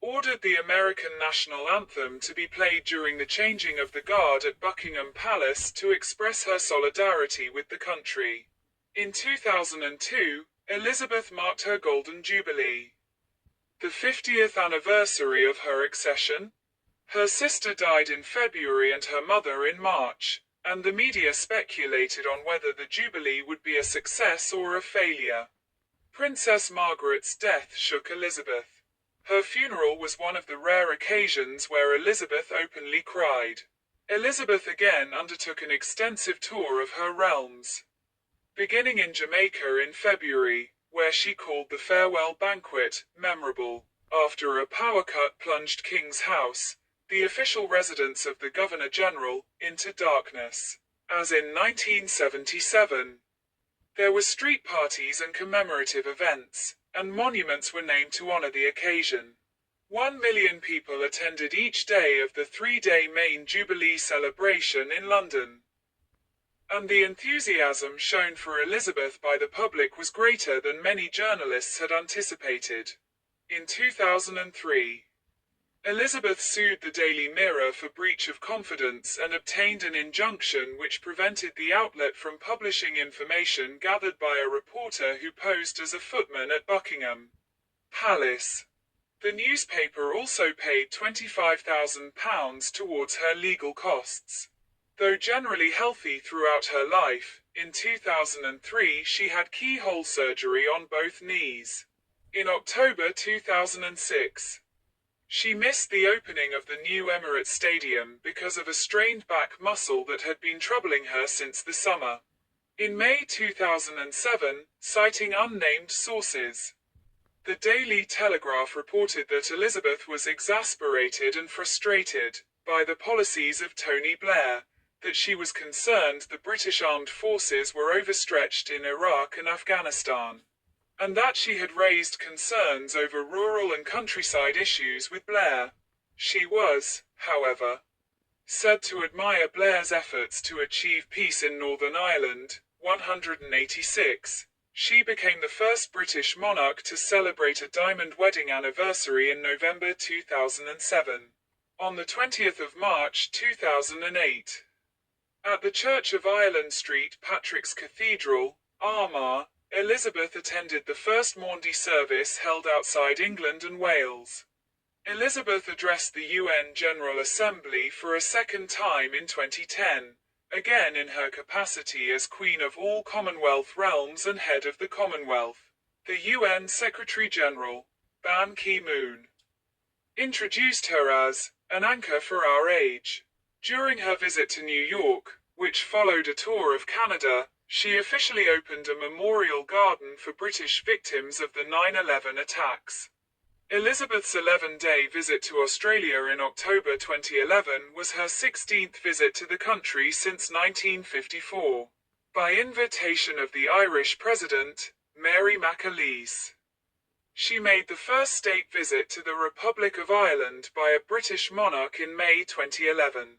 Speaker 2: ordered the American national anthem to be played during the changing of the guard at Buckingham Palace to express her solidarity with the country. In 2002, Elizabeth marked her Golden Jubilee, the 50th anniversary of her accession. Her sister died in February and her mother in March, and the media speculated on whether the Jubilee would be a success or a failure. Princess Margaret's death shook Elizabeth. Her funeral was one of the rare occasions where Elizabeth openly cried. Elizabeth again undertook an extensive tour of her realms, beginning in Jamaica in February, where she called the farewell banquet memorable. After a power cut plunged King's House, the official residence of the Governor-General, into darkness. As in 1977, there were street parties and commemorative events, and monuments were named to honor the occasion. 1 million people attended each day of the 3-day main Jubilee celebration in London, and the enthusiasm shown for Elizabeth by the public was greater than many journalists had anticipated. In 2003, Elizabeth sued the Daily Mirror for breach of confidence and obtained an injunction which prevented the outlet from publishing information gathered by a reporter who posed as a footman at Buckingham Palace. The newspaper also paid £25,000 towards her legal costs. Though generally healthy throughout her life, in 2003 she had keyhole surgery on both knees. In October 2006, she missed the opening of the new Emirates Stadium because of a strained back muscle that had been troubling her since the summer. In May 2007, citing unnamed sources, the Daily Telegraph reported that Elizabeth was exasperated and frustrated by the policies of Tony Blair, that she was concerned the British armed forces were overstretched in Iraq and Afghanistan, and that she had raised concerns over rural and countryside issues with Blair. She was, however, said to admire Blair's efforts to achieve peace in Northern Ireland, 186. She became the first British monarch to celebrate a diamond wedding anniversary in November 2007. On the 20th of March 2008. At the Church of Ireland St. Patrick's Cathedral, Armagh, Elizabeth attended the first Maundy service held outside England and Wales. Elizabeth addressed the UN General Assembly for a second time in 2010, again in her capacity as Queen of all Commonwealth realms and head of the Commonwealth. The UN Secretary-General, Ban Ki-moon, introduced her as an anchor for our age. During her visit to New York, which followed a tour of Canada, she officially opened a memorial garden for British victims of the 9/11 attacks. Elizabeth's 11-day visit to Australia in October 2011 was her 16th visit to the country since 1954, by invitation of the Irish President, Mary McAleese. She made the first state visit to the Republic of Ireland by a British monarch in May 2011.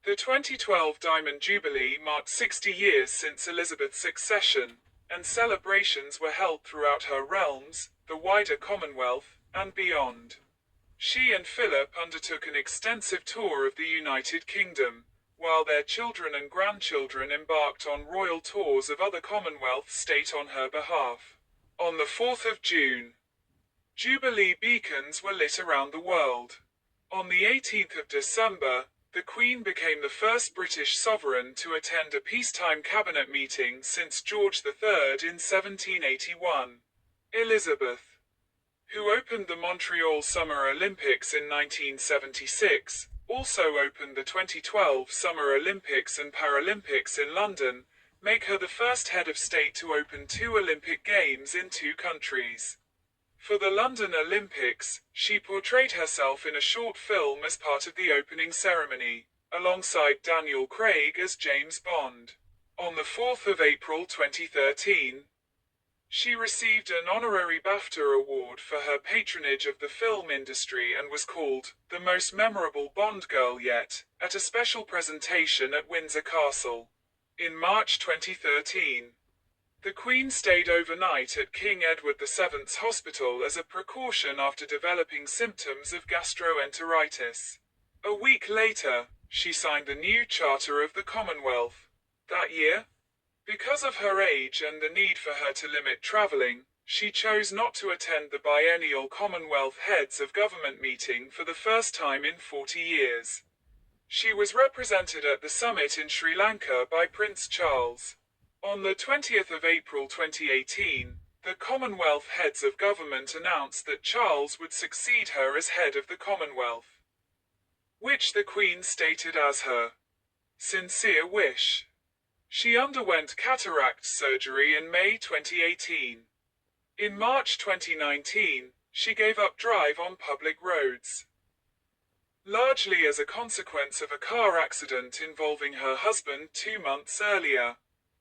Speaker 2: The 2012 Diamond Jubilee marked 60 years since Elizabeth's accession, and celebrations were held throughout her realms, the wider Commonwealth, and beyond. She and Philip undertook an extensive tour of the United Kingdom, while their children and grandchildren embarked on royal tours of other Commonwealth states on her behalf. On the 4th of June, Jubilee beacons were lit around the world. On the 18th of December, the Queen became the first British sovereign to attend a peacetime cabinet meeting since George III in 1781. Elizabeth, who opened the Montreal Summer Olympics in 1976, also opened the 2012 Summer Olympics and Paralympics in London, make her the first head of state to open two Olympic Games in two countries. For the London Olympics, she portrayed herself in a short film as part of the opening ceremony, alongside Daniel Craig as James Bond. On the 4th of April 2013, she received an honorary BAFTA award for her patronage of the film industry and was called the most memorable Bond girl yet, at a special presentation at Windsor Castle. In March 2013, the Queen stayed overnight at King Edward VII's Hospital as a precaution after developing symptoms of gastroenteritis. A week later, she signed the new Charter of the Commonwealth. That year, because of her age and the need for her to limit travelling, she chose not to attend the biennial Commonwealth Heads of Government meeting for the first time in 40 years. She was represented at the summit in Sri Lanka by Prince Charles. On the 20th of April 2018, the Commonwealth Heads of Government announced that Charles would succeed her as head of the Commonwealth, which the Queen stated as her sincere wish. She underwent cataract surgery in May 2018. In March 2019, she gave up drive on public roads, largely as a consequence of a car accident involving her husband 2 months earlier.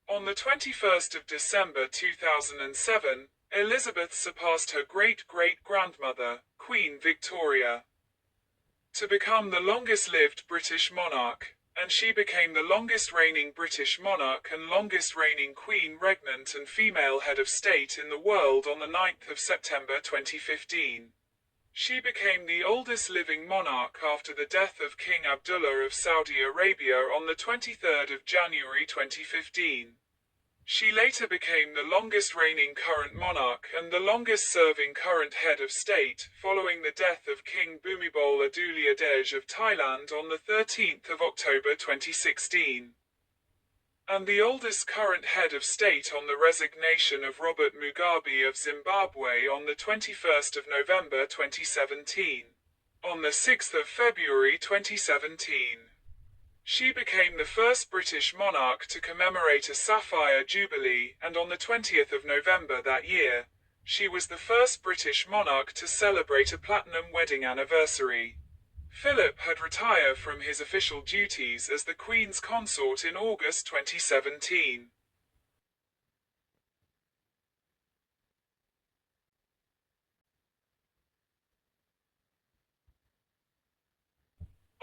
Speaker 2: On the 21st of December 2007, Elizabeth surpassed her great-great-grandmother, Queen Victoria, to become the longest-lived British monarch, and she became the longest-reigning British monarch and longest-reigning Queen Regnant and female head of state in the world on the 9th of September 2015. She became the oldest living monarch after the death of King Abdullah of Saudi Arabia on the 23rd of January 2015. She later became the longest-reigning current monarch and the longest-serving current head of state, following the death of King Bhumibol Adulyadej of Thailand on the 13th of October 2016. And the oldest current head of state on the resignation of Robert Mugabe of Zimbabwe on the 21st of November 2017. On the 6th of February 2017. She became the first British monarch to commemorate a Sapphire Jubilee, and on the 20th of November that year, she was the first British monarch to celebrate a platinum wedding anniversary. Philip had retired from his official duties as the Queen's consort in August 2017.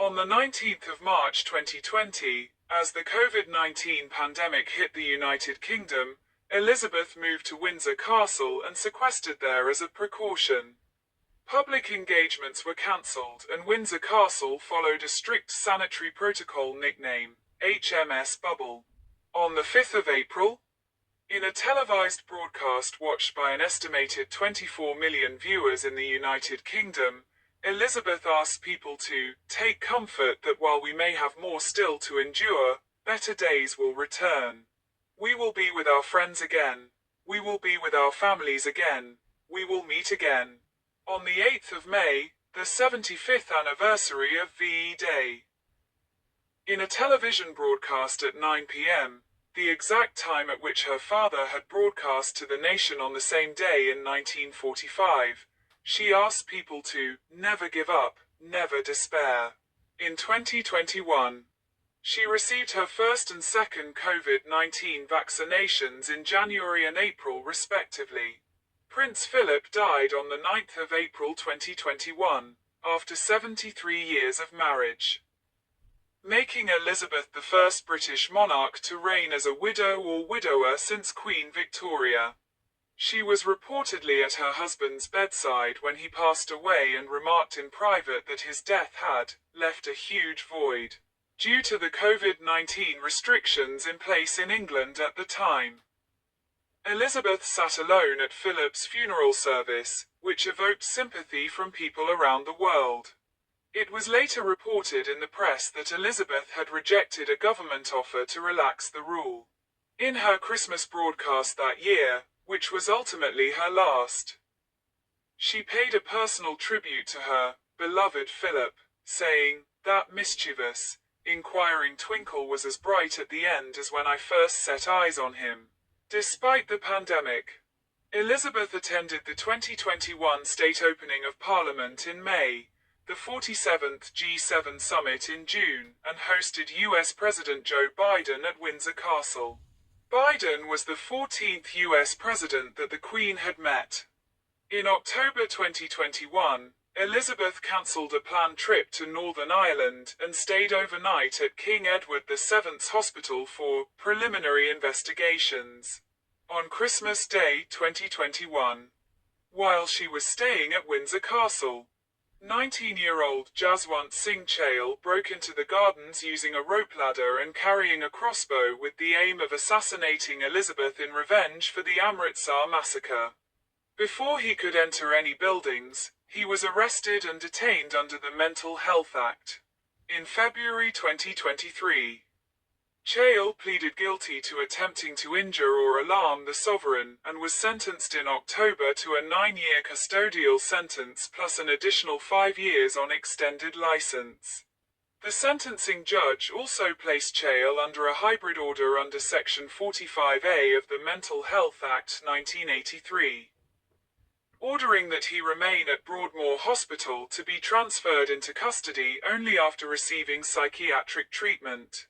Speaker 2: On the 19th of March 2020, as the COVID-19 pandemic hit the United Kingdom, Elizabeth moved to Windsor Castle and sequestered there as a precaution. Public engagements were cancelled and Windsor Castle followed a strict sanitary protocol nicknamed HMS Bubble. On the 5th of April, in a televised broadcast watched by an estimated 24 million viewers in the United Kingdom, Elizabeth asked people to take comfort that while we may have more still to endure, better days will return. We will be with our friends again. We will be with our families again. We will meet again. On the 8th of May, the 75th anniversary of VE Day. In a television broadcast at 9 p.m., the exact time at which her father had broadcast to the nation on the same day in 1945, she asked people to never give up, never despair. In 2021, she received her first and second COVID-19 vaccinations in January and April respectively. Prince Philip died on the 9th of April 2021, after 73 years of marriage, making Elizabeth the first British monarch to reign as a widow or widower since Queen Victoria. She was reportedly at her husband's bedside when he passed away and remarked in private that his death had left a huge void, due to the COVID-19 restrictions in place in England at the time. Elizabeth sat alone at Philip's funeral service, which evoked sympathy from people around the world. It was later reported in the press that Elizabeth had rejected a government offer to relax the rule. In her Christmas broadcast that year, which was ultimately her last, she paid a personal tribute to her beloved Philip, saying, "That mischievous, inquiring twinkle was as bright at the end as when I first set eyes on him." Despite the pandemic, Elizabeth attended the 2021 state opening of Parliament in May, the 47th G7 summit in June, and hosted US President Joe Biden at Windsor Castle. Biden was the 14th US president that the Queen had met. In October 2021, Elizabeth cancelled a planned trip to Northern Ireland and stayed overnight at King Edward VII's Hospital for preliminary investigations. On Christmas Day 2021, while she was staying at Windsor Castle, 19-year-old Jaswant Singh Chahal broke into the gardens using a rope ladder and carrying a crossbow with the aim of assassinating Elizabeth in revenge for the Amritsar massacre. Before he could enter any buildings, he was arrested and detained under the Mental Health Act. In February 2023, Chahal pleaded guilty to attempting to injure or alarm the sovereign and was sentenced in October to a 9-year custodial sentence plus an additional 5 years on extended license. The sentencing judge also placed Chahal under a hybrid order under Section 45A of the Mental Health Act 1983. Ordering that he remain at Broadmoor Hospital to be transferred into custody only after receiving psychiatric treatment.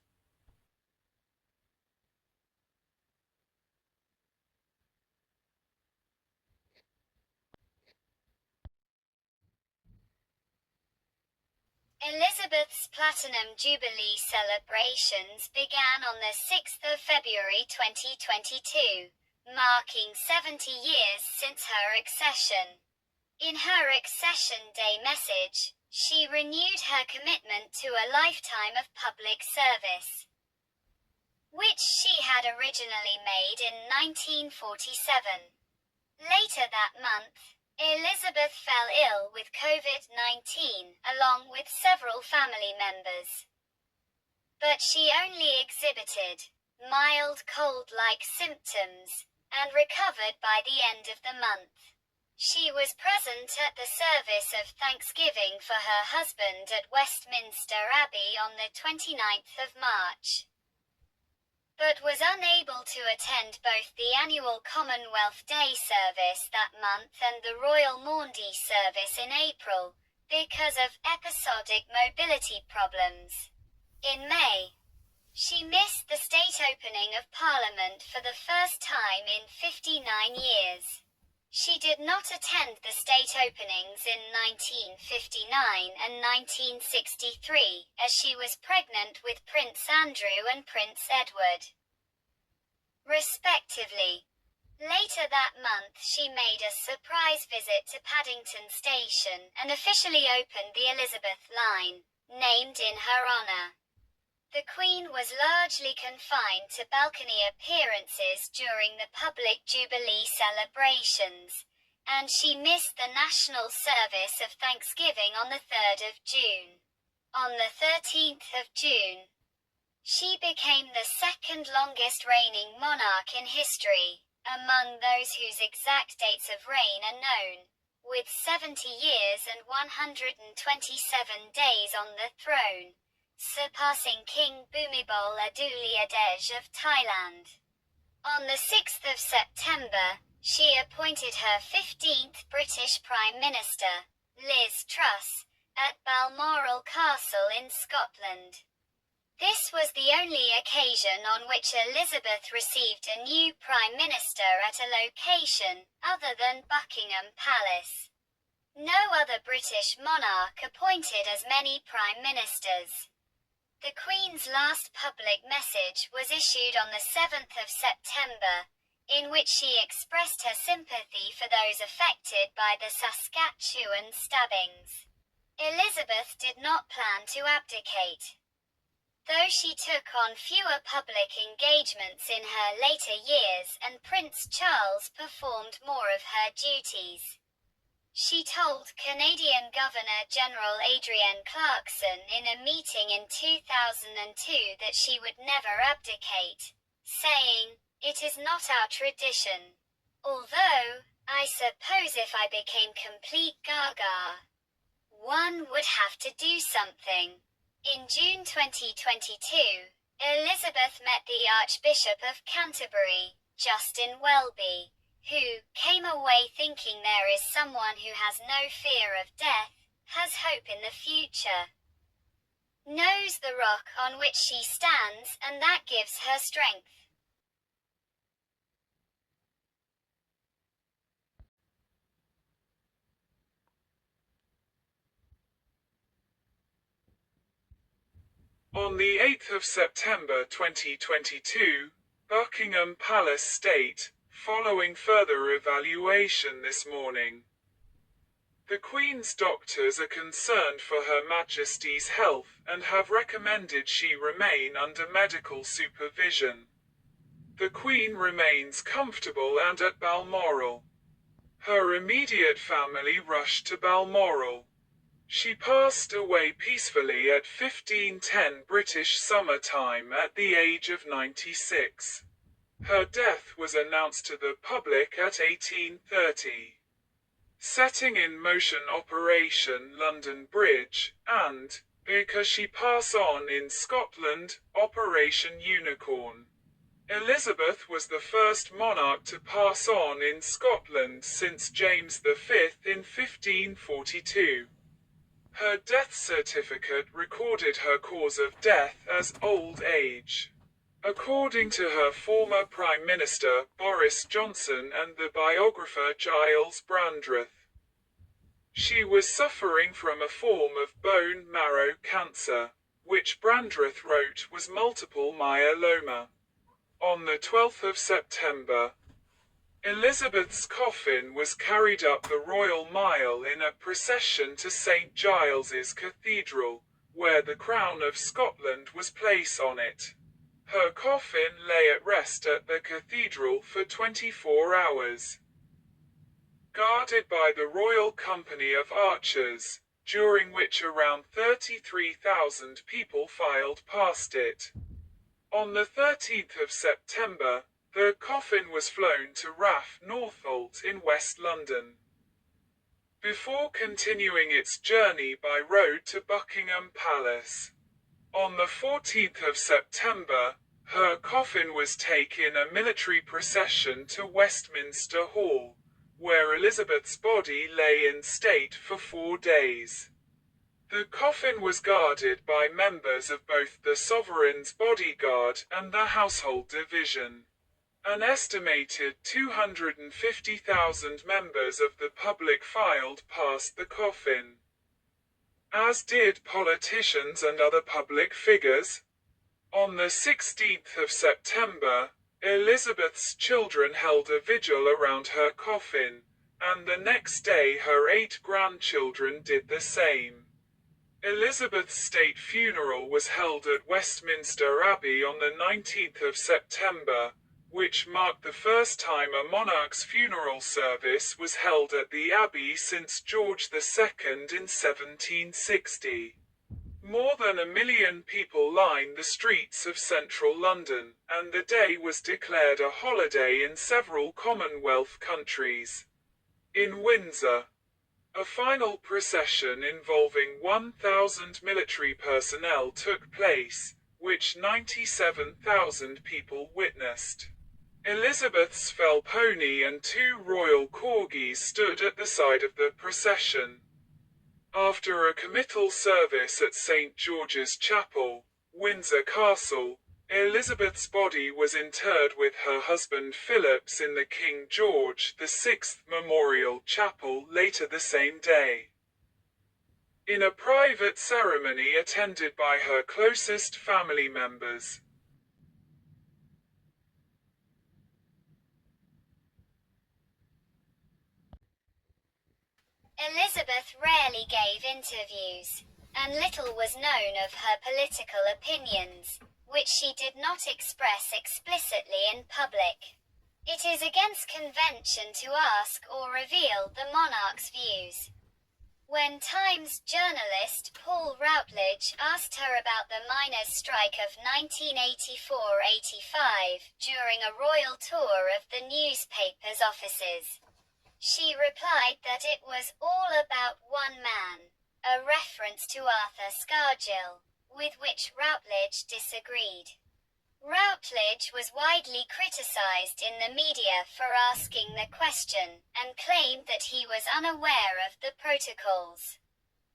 Speaker 3: Elizabeth's Platinum Jubilee celebrations began on the 6th of February 2022, marking 70 years since her accession. In her accession day message, she renewed her commitment to a lifetime of public service, which she had originally made in 1947. Later that month, Elizabeth fell ill with COVID-19, along with several family members. But she only exhibited mild cold-like symptoms, and recovered by the end of the month. She was present at the service of Thanksgiving for her husband at Westminster Abbey on the 29th of March, but was unable to attend both the annual Commonwealth Day service that month and the Royal Maundy service in April, because of episodic mobility problems. In May, she missed the state opening of Parliament for the first time in 59 years. She did not attend the state openings in 1959 and 1963, as she was pregnant with Prince Andrew and Prince Edward, respectively. Later that month she made a surprise visit to Paddington Station and officially opened the Elizabeth Line, named in her honour. The Queen was largely confined to balcony appearances during the public Jubilee celebrations, and she missed the national service of Thanksgiving on the 3rd of June. On the 13th of June, she became the second longest reigning monarch in history, among those whose exact dates of reign are known, with 70 years and 127 days on the throne, surpassing King Bhumibol Adulyadej of Thailand. On the 6th of September, she appointed her 15th British Prime Minister, Liz Truss, at Balmoral Castle in Scotland. This was the only occasion on which Elizabeth received a new Prime Minister at a location other than Buckingham Palace. No other British monarch appointed as many Prime Ministers. The Queen's last public message was issued on the 7th of September, in which she expressed her sympathy for those affected by the Saskatchewan stabbings. Elizabeth did not plan to abdicate. Though she took on fewer public engagements in her later years and Prince Charles performed more of her duties, she told Canadian Governor-General Adrienne Clarkson in a meeting in 2002 that she would never abdicate, saying, "It is not our tradition. Although, I suppose if I became complete gaga, one would have to do something." In June 2022, Elizabeth met the Archbishop of Canterbury, Justin Welby, who came away thinking there is someone who has no fear of death, has hope in the future, knows the rock on which she stands, and that gives her strength.
Speaker 2: On the 8th of September 2022, Buckingham Palace State, following further evaluation this morning. The Queen's doctors are concerned for Her Majesty's health and have recommended she remain under medical supervision. The Queen remains comfortable and at Balmoral. Her immediate family rushed to Balmoral. She passed away peacefully at 15:10 British Summer Time at the age of 96. Her death was announced to the public at 18:30. Setting in motion Operation London Bridge, and, because she passed on in Scotland, Operation Unicorn. Elizabeth was the first monarch to pass on in Scotland since James V in 1542. Her death certificate recorded her cause of death as old age. According to her former Prime Minister, Boris Johnson, and the biographer Giles Brandreth, she was suffering from a form of bone marrow cancer, which Brandreth wrote was multiple myeloma. On the 12th of September, Elizabeth's coffin was carried up the Royal Mile in a procession to St. Giles's Cathedral, where the Crown of Scotland was placed on it. Her coffin lay at rest at the cathedral for 24 hours, guarded by the Royal Company of Archers, during which around 33,000 people filed past it. On the 13th of September, the coffin was flown to RAF Northolt in West London, before continuing its journey by road to Buckingham Palace. On the 14th of September, her coffin was taken in a military procession to Westminster Hall, where Elizabeth's body lay in state for 4 days. The coffin was guarded by members of both the Sovereign's bodyguard and the Household Division. An estimated 250,000 members of the public filed past the coffin, as did politicians and other public figures. On the 16th of September, Elizabeth's children held a vigil around her coffin, and the next day her 8 grandchildren did the same. Elizabeth's state funeral was held at Westminster Abbey on the 19th of September, which marked the first time a monarch's funeral service was held at the Abbey since George II in 1760. More than 1 million people lined the streets of central London, and the day was declared a holiday in several Commonwealth countries. In Windsor, a final procession involving 1,000 military personnel took place, which 97,000 people witnessed. Elizabeth's fell pony and 2 royal corgis stood at the side of the procession. After a committal service at St. George's Chapel, Windsor Castle, Elizabeth's body was interred with her husband Phillips in the King George VI Memorial Chapel later the same day. In a private ceremony attended by her closest family members.
Speaker 3: Elizabeth rarely gave interviews, and little was known of her political opinions, which she did not express explicitly in public. It is against convention to ask or reveal the monarch's views. When Times journalist Paul Routledge asked her about the miners' strike of 1984-85 during a royal tour of the newspaper's offices, she replied that it was all about one man, a reference to Arthur Scargill, with which Routledge disagreed. Routledge was widely criticized in the media for asking the question, and claimed that he was unaware of the protocols.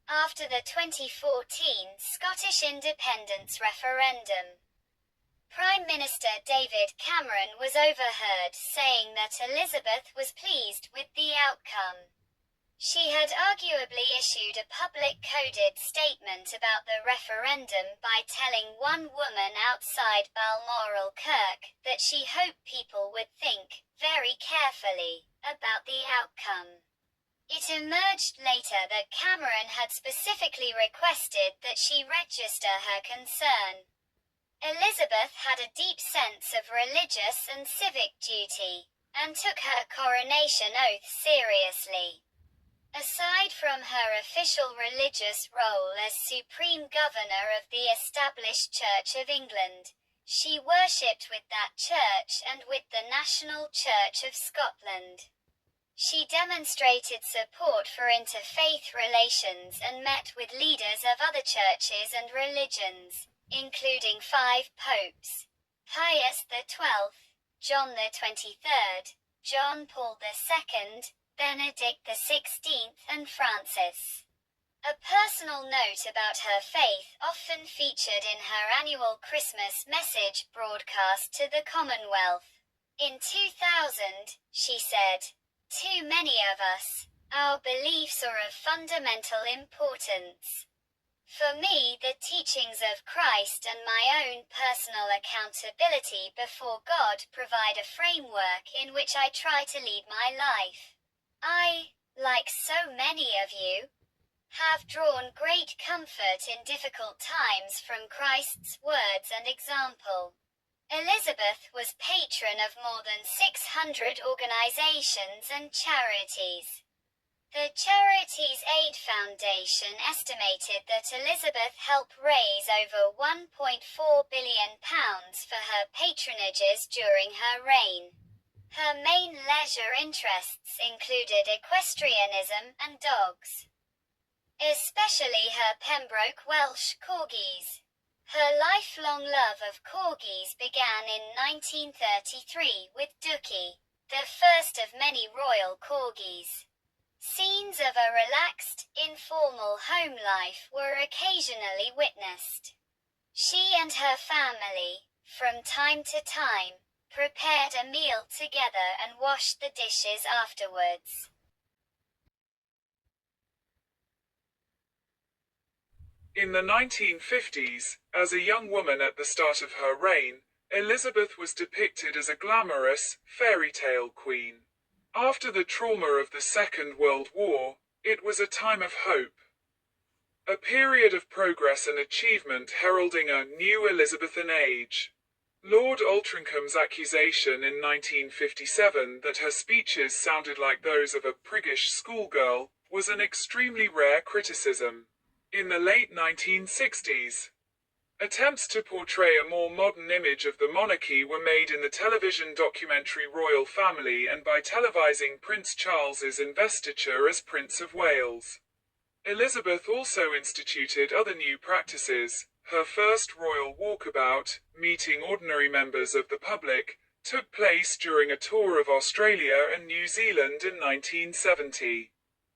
Speaker 3: After the 2014 Scottish independence referendum, Prime Minister David Cameron was overheard saying that Elizabeth was pleased with the outcome. She had arguably issued a public coded statement about the referendum by telling one woman outside Balmoral Kirk that she hoped people would think very carefully about the outcome. It emerged later that Cameron had specifically requested that she register her concern. Elizabeth had a deep sense of religious and civic duty, and took her coronation oath seriously. Aside from her official religious role as Supreme Governor of the established Church of England, she worshipped with that church and with the National Church of Scotland. She demonstrated support for interfaith relations and met with leaders of other churches and religions, including 5 popes: Pius XII, John XXIII, John Paul II, Benedict XVI, and Francis. A personal note about her faith often featured in her annual Christmas message broadcast to the Commonwealth. In 2000, she said, "Too many of us, our beliefs are of fundamental importance. For me, the teachings of Christ and my own personal accountability before God provide a framework in which I try to lead my life. I, like so many of you, have drawn great comfort in difficult times from Christ's words and example." Elizabeth was patron of more than 600 organizations and charities. The Charities Aid Foundation estimated that Elizabeth helped raise over £1.4 billion for her patronages during her reign. Her main leisure interests included equestrianism and dogs, especially her Pembroke Welsh corgis. Her lifelong love of corgis began in 1933 with Dookie, the first of many royal corgis. Scenes of a relaxed, informal home life were occasionally witnessed. She and her family, from time to time, prepared a meal together and washed the dishes afterwards.
Speaker 2: In the 1950s, as a young woman at the start of her reign, Elizabeth was depicted as a glamorous, fairy tale queen. After the trauma of the Second World War, it was a time of hope. A period of progress and achievement heralding a new Elizabethan age. Lord Altrincombe's accusation in 1957 that her speeches sounded like those of a priggish schoolgirl was an extremely rare criticism. In the late 1960s, attempts to portray a more modern image of the monarchy were made in the television documentary Royal Family and by televising Prince Charles's investiture as Prince of Wales. Elizabeth also instituted other new practices. Her first royal walkabout, meeting ordinary members of the public, took place during a tour of Australia and New Zealand in 1970.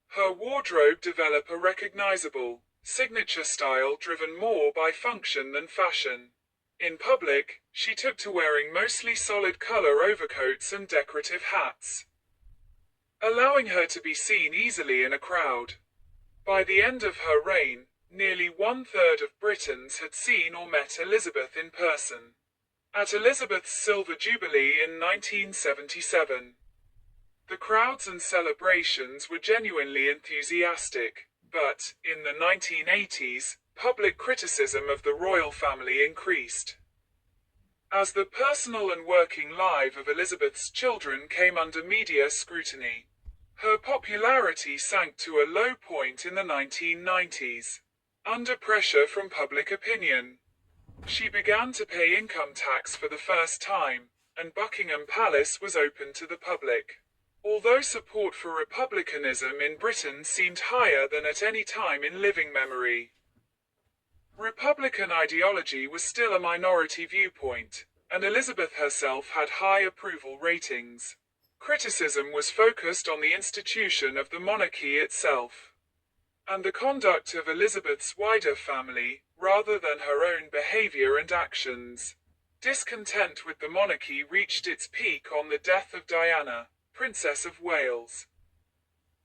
Speaker 2: Her wardrobe developed a recognizable, signature style driven more by function than fashion. In public, she took to wearing mostly solid color overcoats and decorative hats, allowing her to be seen easily in a crowd. By the end of her reign, nearly 1/3 of Britons had seen or met Elizabeth in person. At Elizabeth's Silver Jubilee in 1977, the crowds and celebrations were genuinely enthusiastic, but, in the 1980s, public criticism of the royal family increased. As the personal and working life of Elizabeth's children came under media scrutiny, her popularity sank to a low point in the 1990s. Under pressure from public opinion, she began to pay income tax for the first time, and Buckingham Palace was open to the public. Although support for republicanism in Britain seemed higher than at any time in living memory, Republican ideology was still a minority viewpoint, and Elizabeth herself had high approval ratings. Criticism was focused on the institution of the monarchy itself, and the conduct of Elizabeth's wider family, rather than her own behavior and actions. Discontent with the monarchy reached its peak on the death of Diana, Princess of Wales.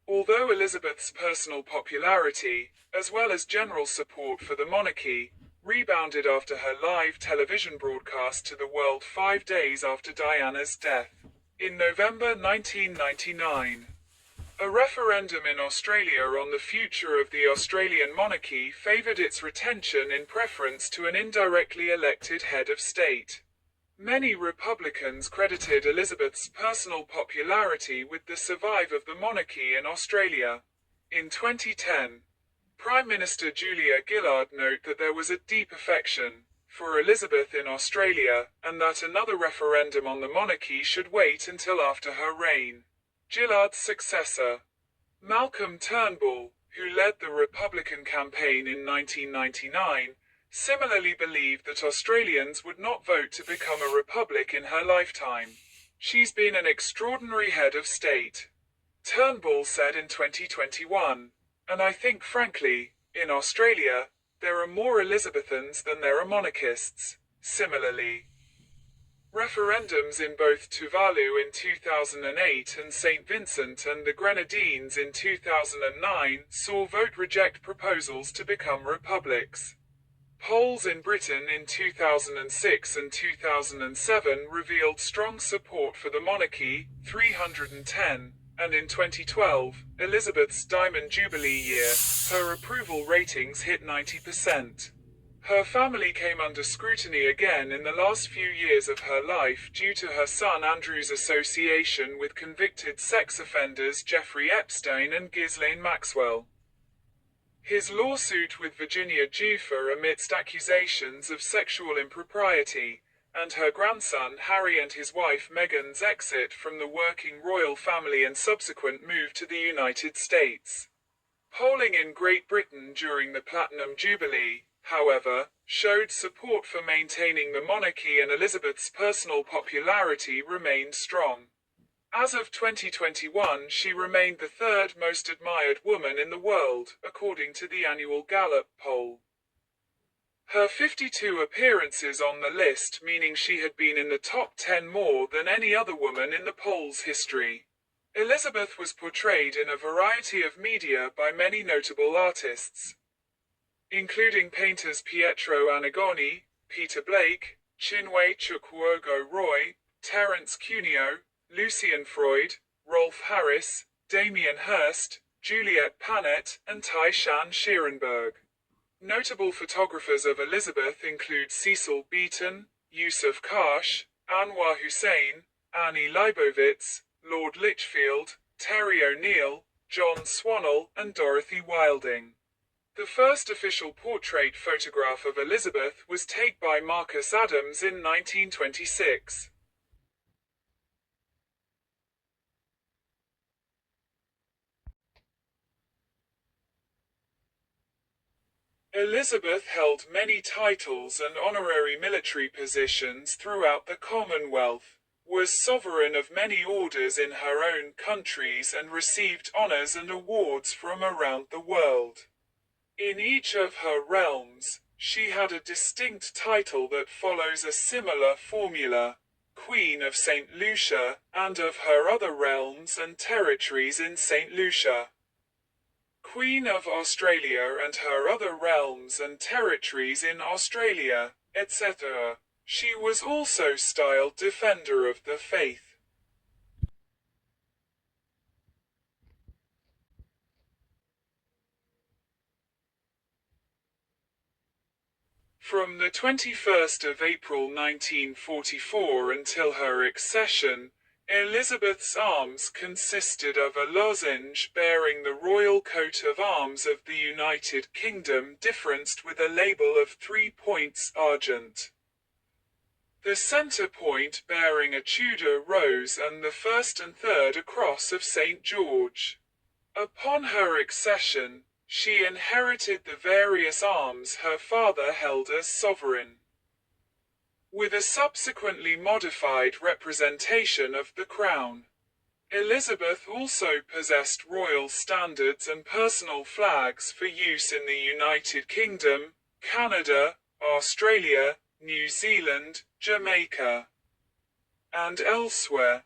Speaker 2: Although Elizabeth's personal popularity, as well as general support for the monarchy, rebounded after her live television broadcast to the world 5 days after Diana's death, in November 1999, a referendum in Australia on the future of the Australian monarchy favoured its retention in preference to an indirectly elected head of state. Many Republicans credited Elizabeth's personal popularity with the survival of the monarchy in Australia. In 2010, Prime Minister Julia Gillard noted that there was a deep affection for Elizabeth in Australia, and that another referendum on the monarchy should wait until after her reign. Gillard's successor, Malcolm Turnbull, who led the Republican campaign in 1999, similarly believed that Australians would not vote to become a republic in her lifetime. She's been an extraordinary head of state, Turnbull said in 2021, and I think frankly, in Australia, there are more Elizabethans than there are monarchists. Similarly, referendums in both Tuvalu in 2008 and St. Vincent and the Grenadines in 2009 saw vote reject proposals to become republics. Polls in Britain in 2006 and 2007 revealed strong support for the monarchy, 310, and in 2012, Elizabeth's Diamond Jubilee year, her approval ratings hit 90%. Her family came under scrutiny again in the last few years of her life due to her son Andrew's association with convicted sex offenders Jeffrey Epstein and Ghislaine Maxwell. His lawsuit with Virginia Giuffre amidst accusations of sexual impropriety, and her grandson Harry and his wife Meghan's exit from the working royal family and subsequent move to the United States. Polling in Great Britain during the Platinum Jubilee, however, showed support for maintaining the monarchy, and Elizabeth's personal popularity remained strong. As of 2021, she remained the third most admired woman in the world, according to the annual Gallup poll. Her 52 appearances on the list meaning she had been in the top 10 more than any other woman in the polls' history. Elizabeth was portrayed in a variety of media by many notable artists, including painters Pietro Annigoni, Peter Blake, Chinwe Chukwuogo Roy, Terence Cuneo, Lucian Freud, Rolf Harris, Damien Hirst, Juliette Panet, and Tai-Shan Schierenberg. Notable photographers of Elizabeth include Cecil Beaton, Yusuf Karsh, Anwar Hussein, Annie Leibovitz, Lord Lichfield, Terry O'Neill, John Swannell, and Dorothy Wilding. The first official portrait photograph of Elizabeth was taken by Marcus Adams in 1926. Elizabeth held many titles and honorary military positions throughout the Commonwealth, was sovereign of many orders in her own countries and received honors and awards from around the world. In each of her realms, she had a distinct title that follows a similar formula, Queen of St. Lucia, and of her other realms and territories in St. Lucia, Queen of Australia and her other realms and territories in Australia, etc. She was also styled Defender of the Faith. From the 21st of April 1944 until her accession, Elizabeth's arms consisted of a lozenge bearing the royal coat of arms of the United Kingdom differenced with a label of 3 points argent. The centre point bearing a Tudor rose and the first and third a cross of St. George. Upon her accession, she inherited the various arms her father held as sovereign, with a subsequently modified representation of the crown. Elizabeth also possessed royal standards and personal flags for use in the United Kingdom, Canada, Australia, New Zealand, Jamaica, and elsewhere.